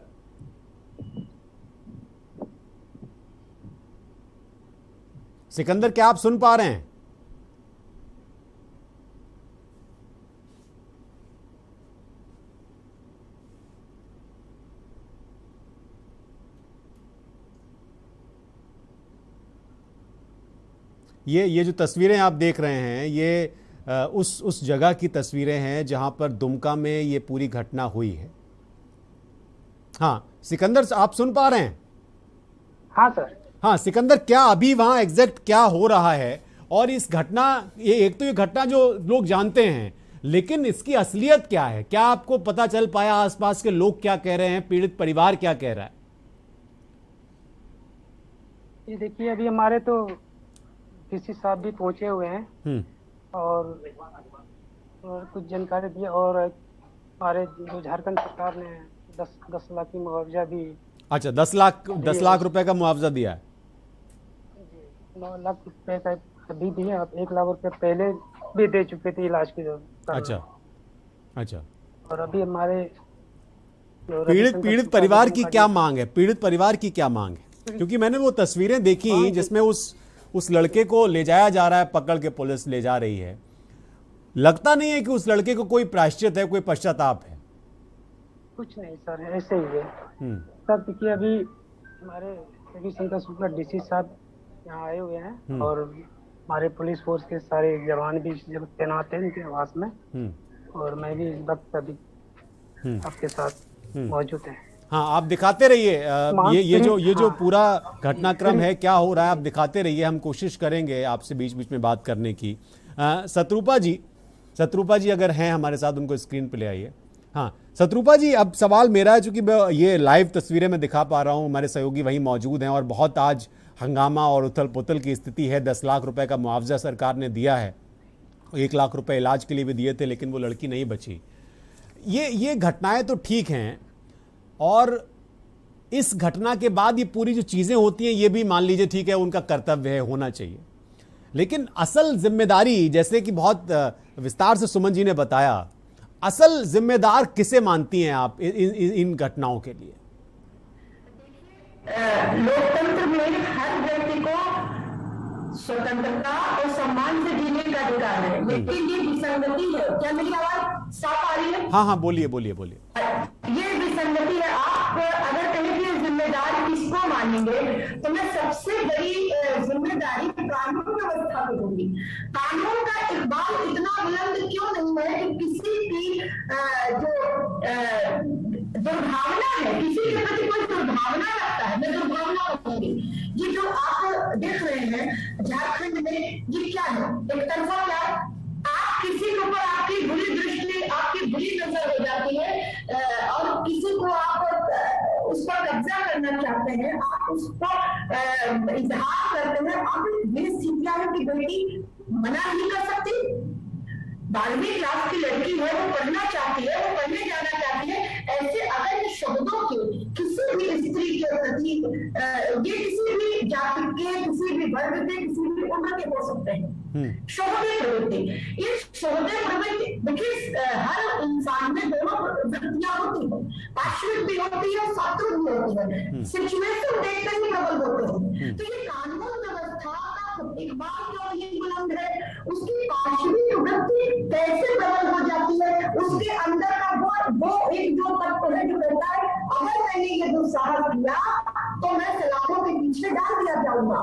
क्या आप सुन पा रहे हैं? ये जो तस्वीरें आप देख रहे हैं ये उस जगह की तस्वीरें हैं जहां पर दुमका में ये पूरी घटना हुई है। हाँ सिकंदर, आप सुन पा रहे हैं?
हाँ सर।
हाँ सिकंदर, क्या अभी वहां एग्जैक्ट क्या हो रहा है? और इस घटना, एक तो ये घटना जो लोग जानते हैं, लेकिन इसकी असलियत क्या है? क्या आपको पता चल पाया आसपास के लोग क्या कह रहे हैं, पीड़ित परिवार क्या कह रहा है?
ये देखिए अभी हमारे तो डीसी साहब भी पहुंचे हुए हैं और कुछ जानकारी दी, और हमारे जो झारखंड सरकार ने 10 लाख की मुआवजा भी। अच्छा, 10 लाख रुपए का मुआवजा दिया है। 9 लाख रुपए का अभी भी है, 1 लाख रुपए पहले भी दे चुके थे इलाज की जरूरत।
अच्छा।
और अभी हमारे
पीड़ित परिवार की क्या मांग है? पीड़ित परिवार की क्या मांग है? क्योंकि मैंने वो तस्वीरें देखी जिसमें उस लड़के को ले जाया जा रहा है, पकड़ के पुलिस ले जा रही है। लगता नहीं है कि उस लड़के को कोई प्रायश्चित है, कोई पश्चाताप है।
कुछ नहीं सर, ऐसे ही है सर। देखिए अभी हमारे रविशंकर शुक्ला डीसी साहब यहाँ आए हुए हैं और हमारे पुलिस फोर्स के सारे जवान भी तैनात हैं इनके आवास में, और मैं भी इस वक्त अभी आपके साथ मौजूद है।
हाँ, आप दिखाते रहिए ये जो पूरा घटनाक्रम है, क्या हो रहा है, आप दिखाते रहिए। हम कोशिश करेंगे आपसे बीच बीच में बात करने की। शत्रुपा जी अगर हैं हमारे साथ, उनको स्क्रीन पे ले आइए। हाँ शत्रुपा जी, अब सवाल मेरा है, चूंकि ये लाइव तस्वीरें मैं दिखा पा रहा हूँ, हमारे सहयोगी वहीं मौजूद हैं और बहुत आज हंगामा और उथल पुथल की स्थिति है। 10 लाख रुपए का मुआवजा सरकार ने दिया है, 1 लाख रुपए इलाज के लिए भी दिए थे, लेकिन वो लड़की नहीं बची। ये घटनाएं तो ठीक हैं, और इस घटना के बाद ये पूरी जो चीजें होती हैं, ये भी मान लीजिए ठीक है, उनका कर्तव्य है, होना चाहिए। लेकिन असल जिम्मेदारी, जैसे कि बहुत विस्तार से सुमन जी ने बताया, असल जिम्मेदार किसे मानती हैं आप इन घटनाओं के लिए?
लोकतंत्र में हर व्यक्ति को स्वतंत्रता और सम्मान से जीने का अधिकार है, लेकिन ये विसंगति है। क्या मेरी आवाज साफ आ रही है?
हाँ, बोलिए।
ये विसंगति है। आप अगर कहें कि जिम्मेदार किसको मानेंगे, तो मैं सबसे बड़ी जिम्मेदारी कानून व्यवस्था को दूंगी। कानून का इकबाल इतना बुलंद क्यों नहीं है कि किसी भी जो दुर्भावना है, किसी के प्रति कोई दुर्भावना रखता है, मैं दुर्भावना कहूंगी। ये जो आप देख रहे हैं झारखंड में, ये क्या है, एक तरफा क्या, आप किसी के ऊपर आपकी बुरी दृष्टि, आपकी बुरी नजर हो जाती है और किसी को आप उस पर कब्जा करना चाहते हैं, आप उस पर इजहार करते हैं। आप मेरी सीखिया है कि बेटी मना नहीं कर सकती, 12वीं क्लास की लड़की है, वो पढ़ना चाहती है, वो पढ़ने जाना चाहती है। ऐसे अगर शब्दों के किसी भी स्त्री के प्रति, ये किसी भी जाति के, किसी भी वर्ग के, किसी भी उम्र के हो सकते हैं, शोभनीय प्रवृत्ति, इस शोभनीय प्रवृत्ति, देखिए हर इंसान में दोनों वृत्तियां होती है, पार्श्विक भी होती है, सात्विक भी होती है, सिचुएशन देखते ही प्रबल होते हैं। तो ये कानून व्यवस्था का इकबाल क्यों ये बुलंद है, उसकी पार्श्विक वृत्ति कैसे प्रबल हो जाती है, उसके अंदर का वो एक जो तत्व है जो कहता है अगर मैंने ये दुस्साहस किया तो मैं सलाखों के पीछे डाल दिया जाऊंगा।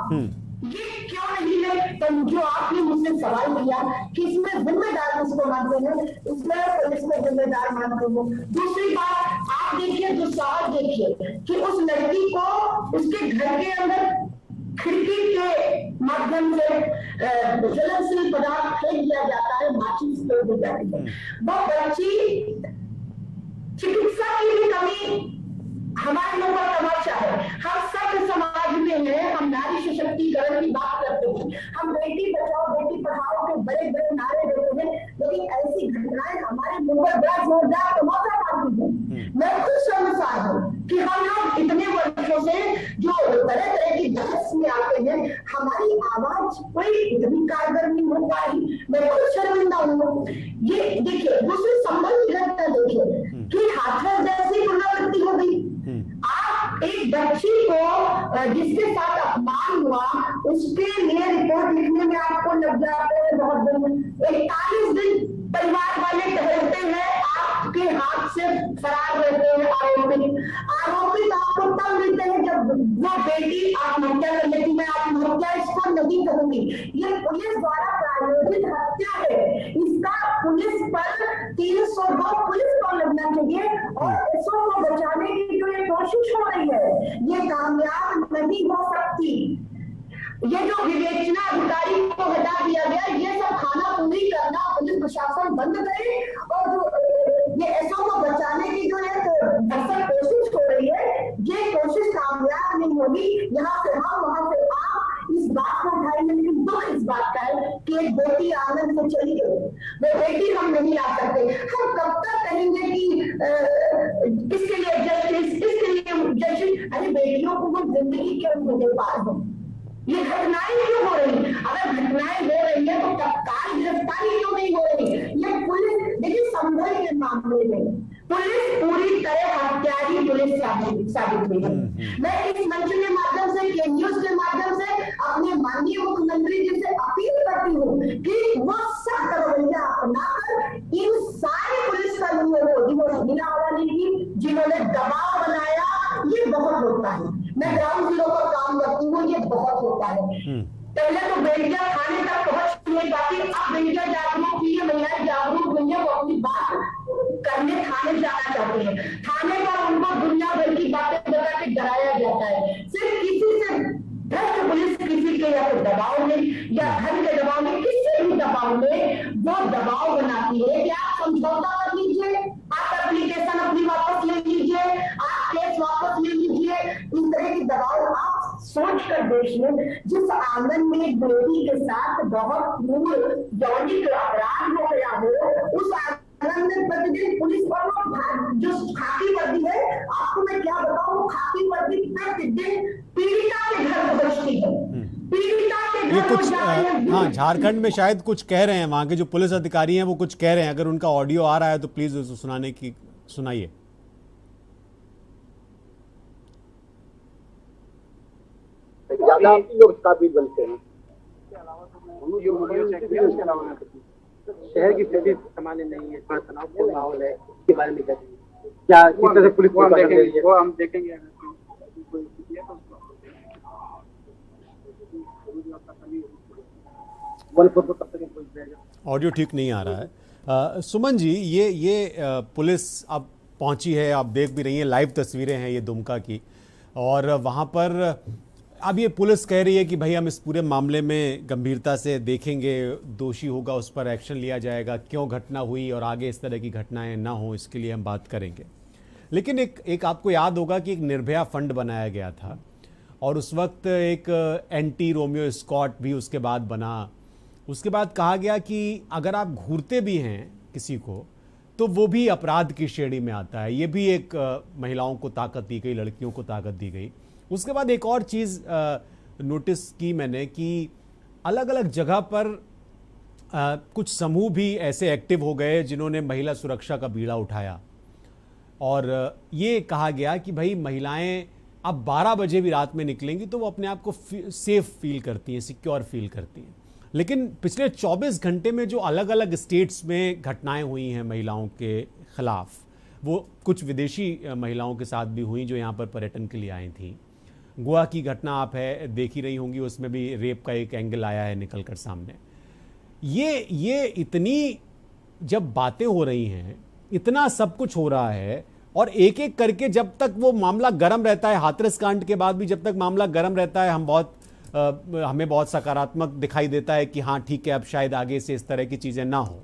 ये क्यों नहीं है, तो जो आपने मुझसे सवाल किया कि इसमें जिम्मेदार किसको मानते हैं, इसमें पुलिस को जिम्मेदार मानते हैं। दूसरी बात आप देखिए, दुस्साहस देखिए कि उस लड़की को उसके घर के अंदर खिड़की के माध्यम से ज्वलनशील पदार्थ फेंक दिया जाता है, माचिस फेंक दी जाती है। वो बच्ची, चिकित्सा की भी कमी हमारे लोगों का तमाशा है। हम सब समाज में हैं, हम नारी सशक्तिकरण की बात करते हैं, हम बेटी बचाओ बेटी पढ़ाओ के बड़े बड़े नारे देते हैं, लेकिन ऐसी घटनाएं हमारे मुंह पर बड़ा जोरदार तमाशा मारती है। मैं खुद शर्मसार हूँ कि हम लोग इतने वर्षों से जो तरह तरह की बहस में आते हैं, हमारी आवाज कोई इतनी कारगर नहीं हो पाई। मैं खुद शर्मिंदा हूँ। ये देखिए, दूसरी संबंध की घटना देखिए कि हाथरस जैसी पुनरावृत्ति हो गई। आप एक बच्ची को जिसके साथ अपमान हुआ, उसके लिए रिपोर्ट लिखने में आपको लग जाते हैं बहुत दिन, 41 दिन परिवार वाले टहलते हैं, आपके हाथ से फरार रहते हैं आरोपित आपको तब मिलते हैं जब वो बेटी आत्महत्या कर लेती। मैं आत्महत्या इसको नहीं कहूंगी, ये पुलिस द्वारा प्रायोजित हत्या है। इसका पुलिस पर 302 पुलिस को लगना चाहिए और इसको बचाने की जो ये कोशिश हो रही है, ये कामयाब नहीं हो सकती। ये जो विवेचना अधिकारी को हटा दिया गया, ये सब खाना पूरी करना पुलिस प्रशासन बंद करे और जो ये एसओ को बचाने की जो एक भरसक कोशिश हो रही है, ये कोशिश कामयाब नहीं होगी। यहाँ से हम, वहां से आप इस बात को उठाएंगे, लेकिन दुख इस बात का है कि एक बेटी आंगन से चली गई, वो बेटी हम नहीं ला सकते। हम कब तक कहेंगे कि इसके लिए जस्टिस, इसके लिए जस्टिस? अरे बेटियों को वो जिंदगी क्यों नहीं दे पा रहे हैं? ये घटनाएं क्यों हो रही? अगर घटनाएं हो रही है तो तत्काल गिरफ्तारी क्यों नहीं हो रही? ये पुलिस, देखिए संभल के मामले में पुलिस पूरी तरह हत्यारी पुलिस साबित हुई है। मैं इस मंच के माध्यम से, के न्यूज के माध्यम से अपने माननीय मुख्यमंत्री जी से अपील करती हूँ कि वो सख्त रवैया अपनाकर इन सारे पुलिस कर्मियों को जिन्होंने बिना हवाले की, जिन्होंने दबाव बनाया, ये बहुत होता है। मैं ग्राउंड जीरो पर काम करती हूँ, ये बहुत होता है। पहले तो बेटियां थाने तक पहुंच नहीं पाती, अब बेटियां जागरूक हुई है, महिलाएं जागरूक हुई है, वो अपनी बात करने थाने जाना चाहते हैं। थाने पर उनको दुनिया भर की बातें बता के डराया जाता है। सिर्फ किसी से भ्रष्ट पुलिस, किसी के या तो दबाव में या धन के दबाव में, किसी भी दबाव में वो दबाव बनाती है कि आप समझौता कर लीजिए, आप एप्लीकेशन अपनी वापस ले लीजिए, आप केस वापस ले लीजिए। इस तरह की दबाव आप सोच कर देखिए, जिस आंगन में एक बेटी के साथ बहुत क्रूर यौनिक अपराध हो गया हो, उस आंगन में प्रतिदिन पुलिस और जो खाकी वर्दी है, आपको मैं क्या बताऊं, खाकी वर्दी प्रतिदिन पीड़िता के घर पहुंचती है, पीड़िता के
ये
घर
कुछ हाँ, झारखंड में शायद कुछ कह रहे हैं, वहाँ के जो पुलिस अधिकारी हैं वो कुछ कह रहे हैं। अगर उनका ऑडियो आ रहा है तो प्लीज उसको सुनाइए।
ज्यादा लोग काबिल बनते हैं। शहर की स्थिति सामान्य नहीं है, थोड़ा तनावपूर्ण माहौल है, इसके बारे में क्या किस तरह से पुलिस को देखेंगे, वो हम देखेंगे।
ऑडियो ठीक नहीं आ रहा है, सुमन जी, ये पुलिस अब पहुंची है, आप देख भी रही हैं, लाइव तस्वीरें हैं ये दुमका की, और वहां पर अब ये पुलिस कह रही है कि भाई हम इस पूरे मामले में गंभीरता से देखेंगे, दोषी होगा उस पर एक्शन लिया जाएगा, क्यों घटना हुई और आगे इस तरह की घटनाएं ना हो इसके लिए हम बात करेंगे। लेकिन एक आपको याद होगा कि एक निर्भया फंड बनाया गया था और उस वक्त एक एंटी रोमियो स्कॉट भी उसके बाद बना। उसके बाद कहा गया कि अगर आप घूरते भी हैं किसी को तो वो भी अपराध की श्रेणी में आता है। ये भी एक महिलाओं को ताकत दी गई, लड़कियों को ताकत दी गई। उसके बाद एक और चीज़ नोटिस की मैंने कि अलग अलग जगह पर कुछ समूह भी ऐसे एक्टिव हो गए जिन्होंने महिला सुरक्षा का बीड़ा उठाया और ये कहा गया कि भाई महिलाएं अब 12 बजे भी रात में निकलेंगी तो वो अपने आप को सेफ फील करती हैं, सिक्योर फील करती हैं। लेकिन पिछले 24 घंटे में जो अलग अलग स्टेट्स में घटनाएं हुई हैं महिलाओं के खिलाफ, वो कुछ विदेशी महिलाओं के साथ भी हुई जो यहाँ पर पर्यटन के लिए आई थी। गोवा की घटना आप देख ही रही होंगी, उसमें भी रेप का एक एंगल आया है निकल कर सामने। ये इतनी जब बातें हो रही हैं, इतना सब कुछ हो रहा है और एक एक करके जब तक वो मामला गर्म रहता है, हाथरस कांड के बाद भी जब तक मामला गर्म रहता है हमें बहुत सकारात्मक दिखाई देता है कि हाँ ठीक है अब शायद आगे से इस तरह की चीज़ें ना हो।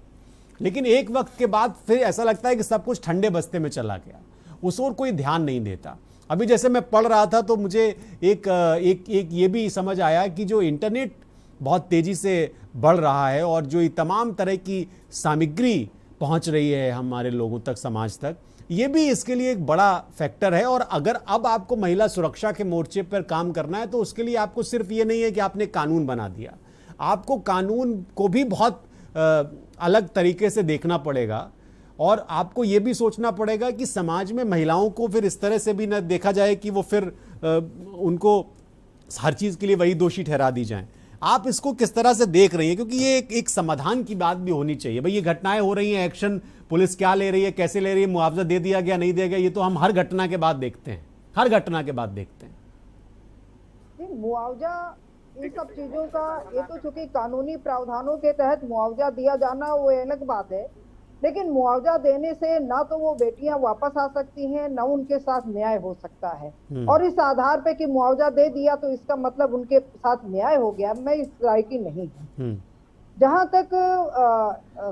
लेकिन एक वक्त के बाद फिर ऐसा लगता है कि सब कुछ ठंडे बस्ते में चला गया, उस ओर कोई ध्यान नहीं देता। अभी जैसे मैं पढ़ रहा था तो मुझे एक ये भी समझ आया कि जो इंटरनेट बहुत तेज़ी से बढ़ रहा है और जो ये तमाम तरह की सामग्री पहुंच रही है हमारे लोगों तक, समाज तक, ये भी इसके लिए एक बड़ा फैक्टर है। और अगर अब आपको महिला सुरक्षा के मोर्चे पर काम करना है तो उसके लिए आपको सिर्फ ये नहीं है कि आपने कानून बना दिया, आपको कानून को भी बहुत अलग तरीके से देखना पड़ेगा और आपको ये भी सोचना पड़ेगा कि समाज में महिलाओं को फिर इस तरह से भी न देखा जाए कि वो फिर उनको हर चीज़ के लिए वही दोषी ठहरा दी जाए। आप इसको किस तरह से देख रही हैं, क्योंकि ये एक समाधान की बात भी होनी चाहिए। भाई ये घटनाएं हो रही हैं, एक्शन पुलिस क्या ले रही है, कैसे ले रही है, मुआवजा दे दिया गया नहीं दिया गया, ये तो हम हर घटना के बाद देखते हैं, हर घटना के बाद देखते हैं।
मुआवजा इन सब चीजों का, ये तो चूंकि कानूनी प्रावधानों के तहत मुआवजा दिया जाना वो अलग बात है, लेकिन मुआवजा देने से ना तो वो बेटियां वापस आ सकती हैं, ना उनके साथ न्याय हो सकता है। और इस आधार पे कि मुआवजा दे दिया तो इसका मतलब उनके साथ न्याय हो गया, मैं इस राय की नहीं हूँ। जहां तक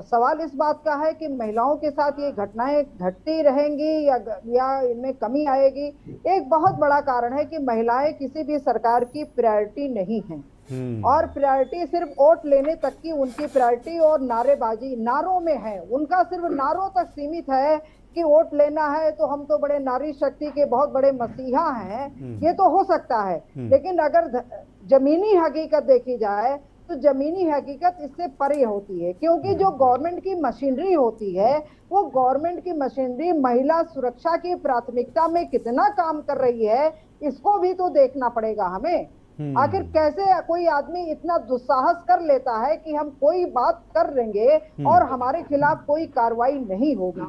सवाल इस बात का है कि महिलाओं के साथ ये घटनाएं घटती रहेंगी या इनमें कमी आएगी, एक बहुत बड़ा कारण है कि महिलाएं किसी भी सरकार की प्रायोरिटी नहीं है और प्रायोरिटी सिर्फ वोट लेने तक की उनकी प्रायोरिटी और नारेबाजी नारों में है। उनका सिर्फ नारों तक सीमित है कि वोट लेना है तो हम तो बड़े नारी शक्ति के बहुत बड़े मसीहा हैं, ये तो हो सकता है। लेकिन अगर जमीनी हकीकत देखी जाए तो जमीनी हकीकत इससे परे होती है, क्योंकि जो गवर्नमेंट की मशीनरी होती है वो गवर्नमेंट की मशीनरी महिला सुरक्षा की प्राथमिकता में कितना काम कर रही है, इसको भी तो देखना पड़ेगा हमें। आखिर कैसे कोई आदमी इतना दुस्साहस कर लेता है कि हम कोई बात कर लेंगे और हमारे खिलाफ कोई कार्रवाई नहीं होगी,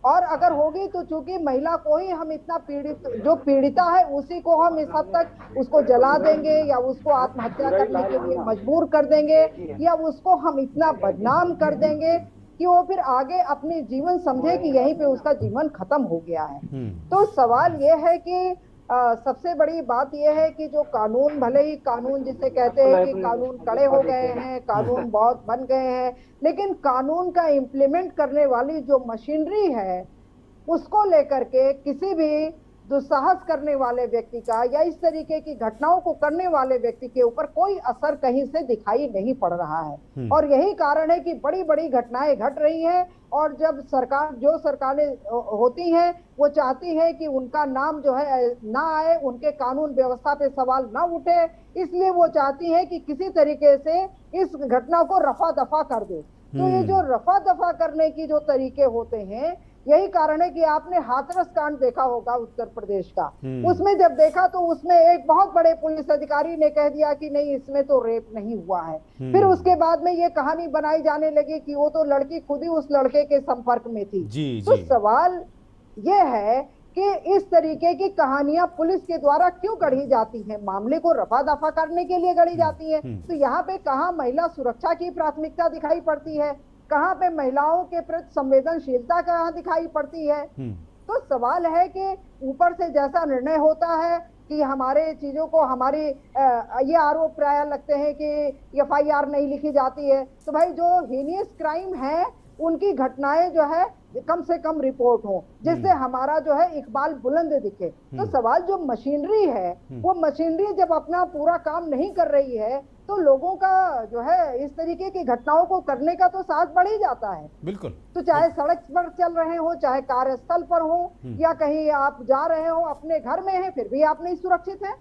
और अगर होगी तो चूंकि महिला को ही हम इतना जो पीड़िता है उसी को हम इस हद तक उसको जला देंगे या उसको आत्महत्या करने के लिए मजबूर कर देंगे या उसको हम इतना बदनाम कर देंगे कि वो फिर आगे अपनी जीवन समझे कि यहीं पे उसका जीवन खत्म हो गया है। तो सवाल ये है कि सबसे बड़ी बात यह है कि जो कानून, भले ही कानून जिसे कहते हैं कि कानून कड़े हो गए हैं, कानून बहुत बन गए हैं, लेकिन कानून का इम्प्लीमेंट करने वाली जो मशीनरी है उसको लेकर के किसी भी दुस्साहस करने वाले व्यक्ति का या इस तरीके की घटनाओं को करने वाले व्यक्ति के ऊपर कोई असर कहीं से दिखाई नहीं पड़ रहा है। और यही कारण है कि बड़ी बड़ी घटनाएं घट रही हैं और जब जो सरकारें होती हैं वो चाहती है कि उनका नाम जो है ना आए, उनके कानून व्यवस्था पे सवाल ना उठे, इसलिए वो चाहती है कि किसी तरीके से इस घटना को रफा दफा कर दे। तो ये जो रफा दफा करने की जो तरीके होते हैं, यही कारण है कि आपने हाथरस कांड देखा होगा उत्तर प्रदेश का। उसमें जब देखा तो उसमें एक बहुत बड़े पुलिस अधिकारी ने कह दिया कि नहीं इसमें तो रेप नहीं हुआ है। फिर उसके बाद में ये कहानी बनाई जाने लगी कि वो तो लड़की खुद ही उस लड़के के संपर्क में थी। तो सवाल ये है कि इस तरीके की कहानियां पुलिस के द्वारा क्यों गढ़ी जाती हैं? मामले को रफा दफा करने के लिए गढ़ी जाती हैं। तो यहाँ पे कहाँ महिला सुरक्षा की प्राथमिकता दिखाई पड़ती है, कहाँ पे महिलाओं के प्रति संवेदनशीलता कहाँ दिखाई पड़ती है। तो सवाल है कि ऊपर से जैसा निर्णय होता है कि हमारे चीजों को हमारी ये आरोप प्राय लगते हैं कि FIR नहीं लिखी जाती है, तो भाई जो हीनियस क्राइम है उनकी घटनाएं जो है कम से कम रिपोर्ट हो, जिससे हमारा जो है इकबाल बुलंद दिखे। तो सवाल जो मशीनरी है वो मशीनरी जब अपना पूरा काम नहीं कर रही है तो लोगों का जो है इस तरीके की घटनाओं को करने का तो साहस बढ़ ही जाता है।
बिल्कुल।
तो चाहे सड़क पर चल रहे हो, चाहे कार्यस्थल पर हो, या कहीं आप जा रहे हो, अपने घर में है फिर भी आप नहीं सुरक्षित है।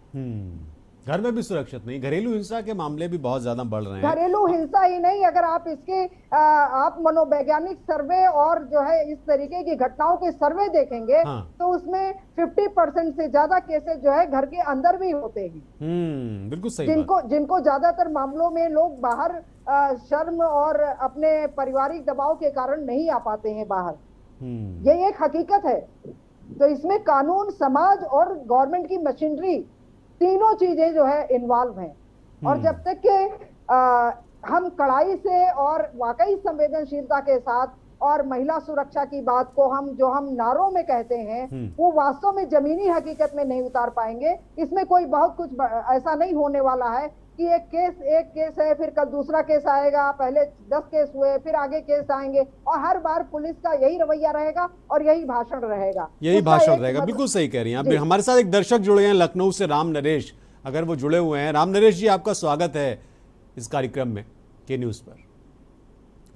घर में भी सुरक्षित नहीं। घरेलू हिंसा के मामले भी बहुत ज्यादा बढ़ रहे हैं।
घरेलू हिंसा ही नहीं, अगर आप इसके आप मनोवैज्ञानिक सर्वे और जो है इस तरीके की घटनाओं के सर्वे देखेंगे तो उसमें 50% से ज्यादा केसेस जो है घर के अंदर भी होते हैं। बिल्कुल सही। जिनको ज्यादातर मामलों में लोग बाहर शर्म और अपने पारिवारिक दबाव के कारण नहीं आ पाते हैं बाहर, ये एक हकीकत है। तो इसमें कानून, समाज और गवर्नमेंट की मशीनरी, तीनों चीजें जो है इन्वॉल्व हैं। और जब तक के हम कड़ाई से और वाकई संवेदनशीलता के साथ और महिला सुरक्षा की बात को हम नारों में कहते हैं वो वास्तव में जमीनी हकीकत में नहीं उतार पाएंगे। इसमें कोई बहुत कुछ ऐसा नहीं होने वाला है कि एक केस है, फिर कल दूसरा केस आएगा, पहले 10 केस हुए, फिर आगे केस आएंगे, और हर बार पुलिस का यही रवैया रहेगा और यही भाषण रहेगा।
बिल्कुल सही कह रही हैं आप। हमारे साथ एक दर्शक जुड़े हैं लखनऊ से, राम नरेश, अगर वो जुड़े हुए हैं। राम नरेश जी, आपका स्वागत है इस कार्यक्रम में के न्यूज़ पर।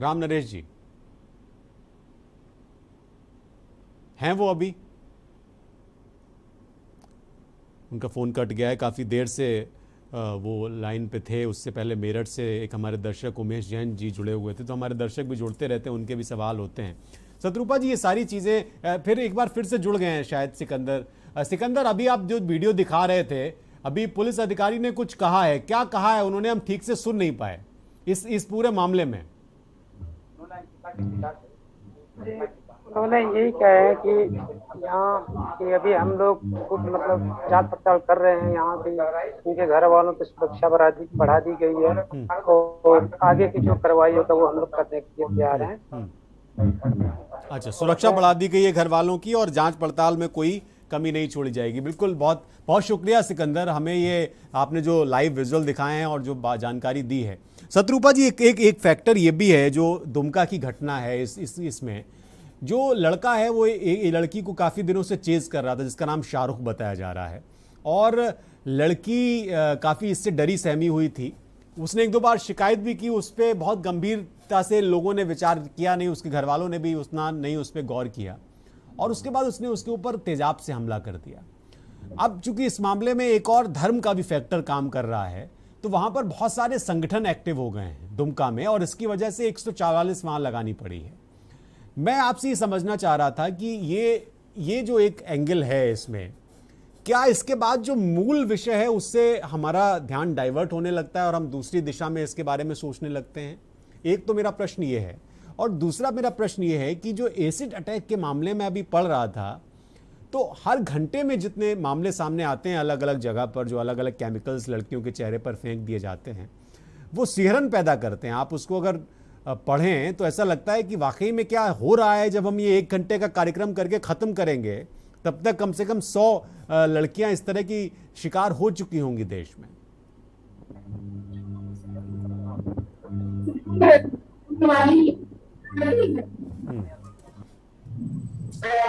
राम नरेश जी हैं वो? अभी उनका फोन कट गया है, काफी देर से वो लाइन पे थे। उससे पहले मेरठ से एक हमारे दर्शक उमेश जैन जी जुड़े हुए थे, तो हमारे दर्शक भी जुड़ते रहते हैं, उनके भी सवाल होते हैं। शत्रुपा जी, ये सारी चीज़ें फिर एक बार फिर से जुड़ गए हैं शायद। सिकंदर, अभी आप जो वीडियो दिखा रहे थे, अभी पुलिस अधिकारी ने कुछ कहा है, क्या कहा है उन्होंने? हम ठीक से सुन नहीं पाए इस पूरे मामले में।
उन्होंने यही कहा है कि यहाँ कि अभी हम लोग कुछ मतलब जांच पड़ताल कर रहे हैं, यहाँ पे इनके घर वालों की सुरक्षा बढ़ा दी गई है और आगे की जो कार्रवाई होगा वो हम लोग करने के लिए तैयार हैं।
अच्छा, सुरक्षा बढ़ा दी गई है घर वालों की और जांच पड़ताल में कोई कमी नहीं छोड़ी जाएगी। बिल्कुल, बहुत बहुत शुक्रिया सिकंदर, हमें ये आपने जो लाइव विजुअल दिखाए हैं और जो जानकारी दी है। शत्रुपा जी, एक फैक्टर ये भी है जो दुमका की घटना है, इसमें जो लड़का है वो लड़की को काफ़ी दिनों से चेज कर रहा था, जिसका नाम शाहरुख बताया जा रहा है, और लड़की काफ़ी इससे डरी सहमी हुई थी। उसने 1-2 बार शिकायत भी की, उस पर बहुत गंभीरता से लोगों ने विचार किया नहीं, उसके घर वालों ने भी उतना नहीं उस पर गौर किया, और उसके बाद उसने उसके ऊपर तेजाब से हमला कर दिया। अब चूंकि इस मामले में एक और धर्म का भी फैक्टर काम कर रहा है, तो वहाँ पर बहुत सारे संगठन एक्टिव हो गए हैं दुमका में, और इसकी वजह से 144 वहाँ लगानी पड़ी है। मैं आपसे ये समझना चाह रहा था कि ये जो एक एंगल है इसमें, क्या इसके बाद जो मूल विषय है उससे हमारा ध्यान डाइवर्ट होने लगता है और हम दूसरी दिशा में इसके बारे में सोचने लगते हैं? एक तो मेरा प्रश्न ये है, और दूसरा मेरा प्रश्न ये है कि जो एसिड अटैक के मामले में अभी पढ़ रहा था, तो हर घंटे में जितने मामले सामने आते हैं अलग अलग जगह पर, जो अलग अलग केमिकल्स लड़कियों के चेहरे पर फेंक दिए जाते हैं, वो सिहरन पैदा करते हैं। आप उसको अगर पढ़ें तो ऐसा लगता है कि वाकई में क्या हो रहा है। जब हम ये 1 घंटे का कार्यक्रम करके ख़त्म करेंगे, तब तक कम से कम 100 लड़कियां इस तरह की शिकार हो चुकी होंगी देश में।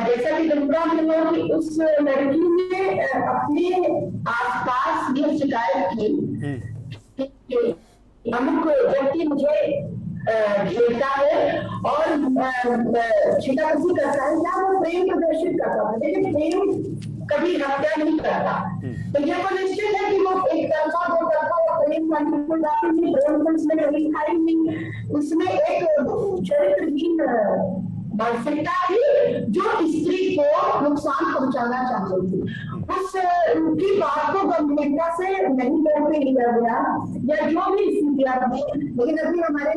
जैसा कि दुमका में कि उस लड़की ने अपने आसपास ये शिकायत की अमुक व्यक्ति मुझे खेलता है और छिटाकसी करता है, या वो प्रेम प्रदर्शित करता है, लेकिन प्रेम कभी हत्या नहीं करता। तो ये तो निश्चित है कि वो एक तरफा 2 तरफा प्रेम में कभी खाई नहीं, उसमें एक चरित्रहीन मानसिकता थी जो स्त्री को नुकसान पहुंचाना चाहती थी। उसकी बात को गंभीरता से नहीं करके लिया गया, या जो भी स्थितियां थी। लेकिन अभी हमारे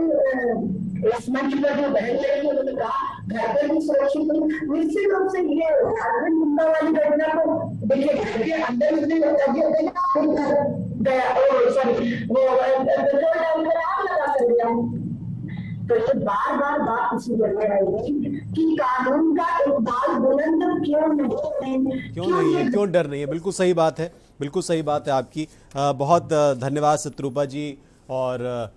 इस मंच पर जो बहन लगी उन्होंने कहा घर पर भी सुरक्षित, निश्चित रूप से ये झारखंड मुंडा वाली घटना को देखिए, घर के अंदर उसने गया, सॉरी वो पेट्रोल डालकर आग लगा कर दिया। तो ये बार बार बात इसी जगह आएगी कि कानून का इकबाल बुलंद क्यों नहीं है,
क्यों डर नहीं है। बिल्कुल सही बात है, बिल्कुल सही बात है आपकी। बहुत धन्यवाद शत्रुपा जी और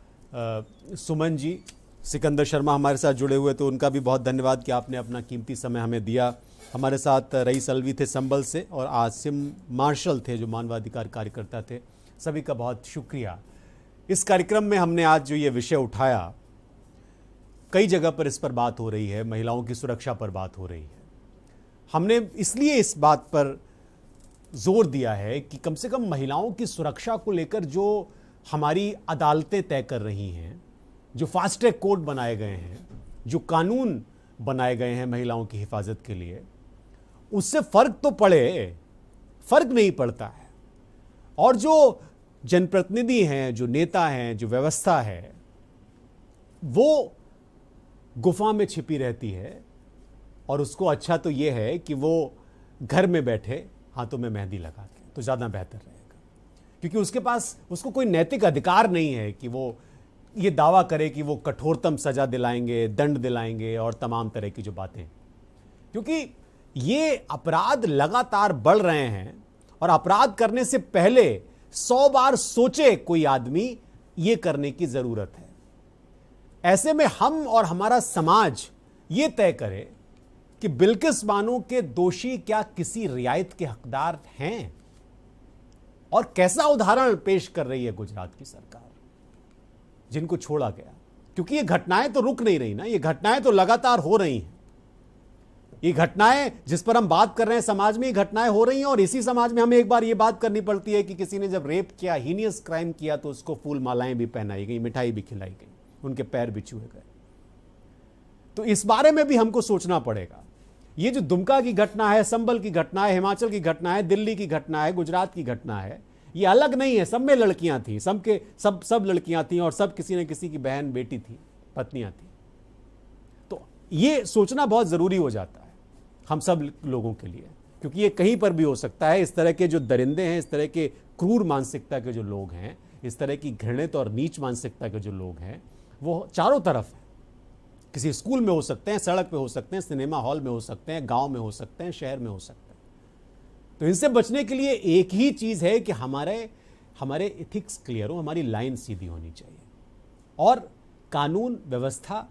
सुमन जी। सिकंदर शर्मा हमारे साथ जुड़े हुए, तो उनका भी बहुत धन्यवाद कि आपने अपना कीमती समय हमें दिया। हमारे साथ रईस अलवी थे संबल से और आसिम मार्शल थे जो मानवाधिकार कार्यकर्ता थे। सभी का बहुत शुक्रिया। इस कार्यक्रम में हमने आज जो ये विषय उठाया, कई जगह पर इस पर बात हो रही है, महिलाओं की सुरक्षा पर बात हो रही है। हमने इसलिए इस बात पर जोर दिया है कि कम से कम महिलाओं की सुरक्षा को लेकर जो हमारी अदालतें तय कर रही हैं, जो फास्ट ट्रैक कोर्ट बनाए गए हैं, जो कानून बनाए गए हैं महिलाओं की हिफाजत के लिए, उससे फर्क तो पड़े, फर्क नहीं पड़ता है। और जो जनप्रतिनिधि हैं, जो नेता हैं, जो व्यवस्था है, वो गुफा में छिपी रहती है। और उसको अच्छा तो यह है कि वो घर में बैठे हाथों में मेहंदी लगा के, तो ज़्यादा बेहतर रहेगा। क्योंकि उसके पास, उसको कोई नैतिक अधिकार नहीं है कि वो ये दावा करे कि वो कठोरतम सजा दिलाएंगे, दंड दिलाएंगे और तमाम तरह की जो बातें। क्योंकि ये अपराध लगातार बढ़ रहे हैं और अपराध करने से पहले 100 बार सोचे कोई आदमी, ये करने की जरूरत है। ऐसे में हम और हमारा समाज ये तय करे कि बिल्किस बानो के दोषी क्या किसी रियायत के हकदार हैं। और कैसा उदाहरण पेश कर रही है गुजरात की सरकार, जिनको छोड़ा गया। क्योंकि ये घटनाएं तो रुक नहीं रही ना, ये घटनाएं तो लगातार हो रही हैं। ये घटनाएं जिस पर हम बात कर रहे हैं, समाज में ये घटनाएं हो रही हैं। और इसी समाज में हमें एक बार ये बात करनी पड़ती है कि किसी ने जब रेप किया, हीनियस क्राइम किया, तो उसको फूल मालाएं भी पहनाई गई, मिठाई भी खिलाई गई, उनके पैर भी छुए गए। तो इस बारे में भी हमको सोचना पड़ेगा। ये जो दुमका की घटना है, संबल की घटना है, हिमाचल की घटना है, दिल्ली की घटना है, गुजरात की घटना है, ये अलग नहीं है। सब में लड़कियां थी, सब लड़कियां थी और सब किसी न किसी की बहन, बेटी थी, पत्नियां थी। तो ये सोचना बहुत जरूरी हो जाता है हम सब लोगों के लिए, क्योंकि ये कहीं पर भी हो सकता है। इस तरह के जो दरिंदे हैं, इस तरह के क्रूर मानसिकता के जो लोग हैं, इस तरह की घृणित और नीच मानसिकता के जो लोग हैं, वो चारों तरफ है। किसी स्कूल में हो सकते हैं, सड़क पे हो सकते हैं, सिनेमा हॉल में हो सकते हैं, गांव में हो सकते हैं, शहर में हो सकते हैं। तो इनसे बचने के लिए एक ही चीज है कि हमारे एथिक्स क्लियर हो, हमारी लाइन सीधी होनी चाहिए। और कानून व्यवस्था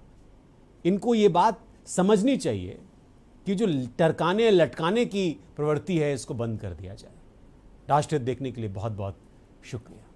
इनको ये बात समझनी चाहिए कि जो टरकाने लटकाने की प्रवृत्ति है, इसको बंद कर दिया जाए। राष्ट्रहित देखने के लिए बहुत बहुत शुक्रिया।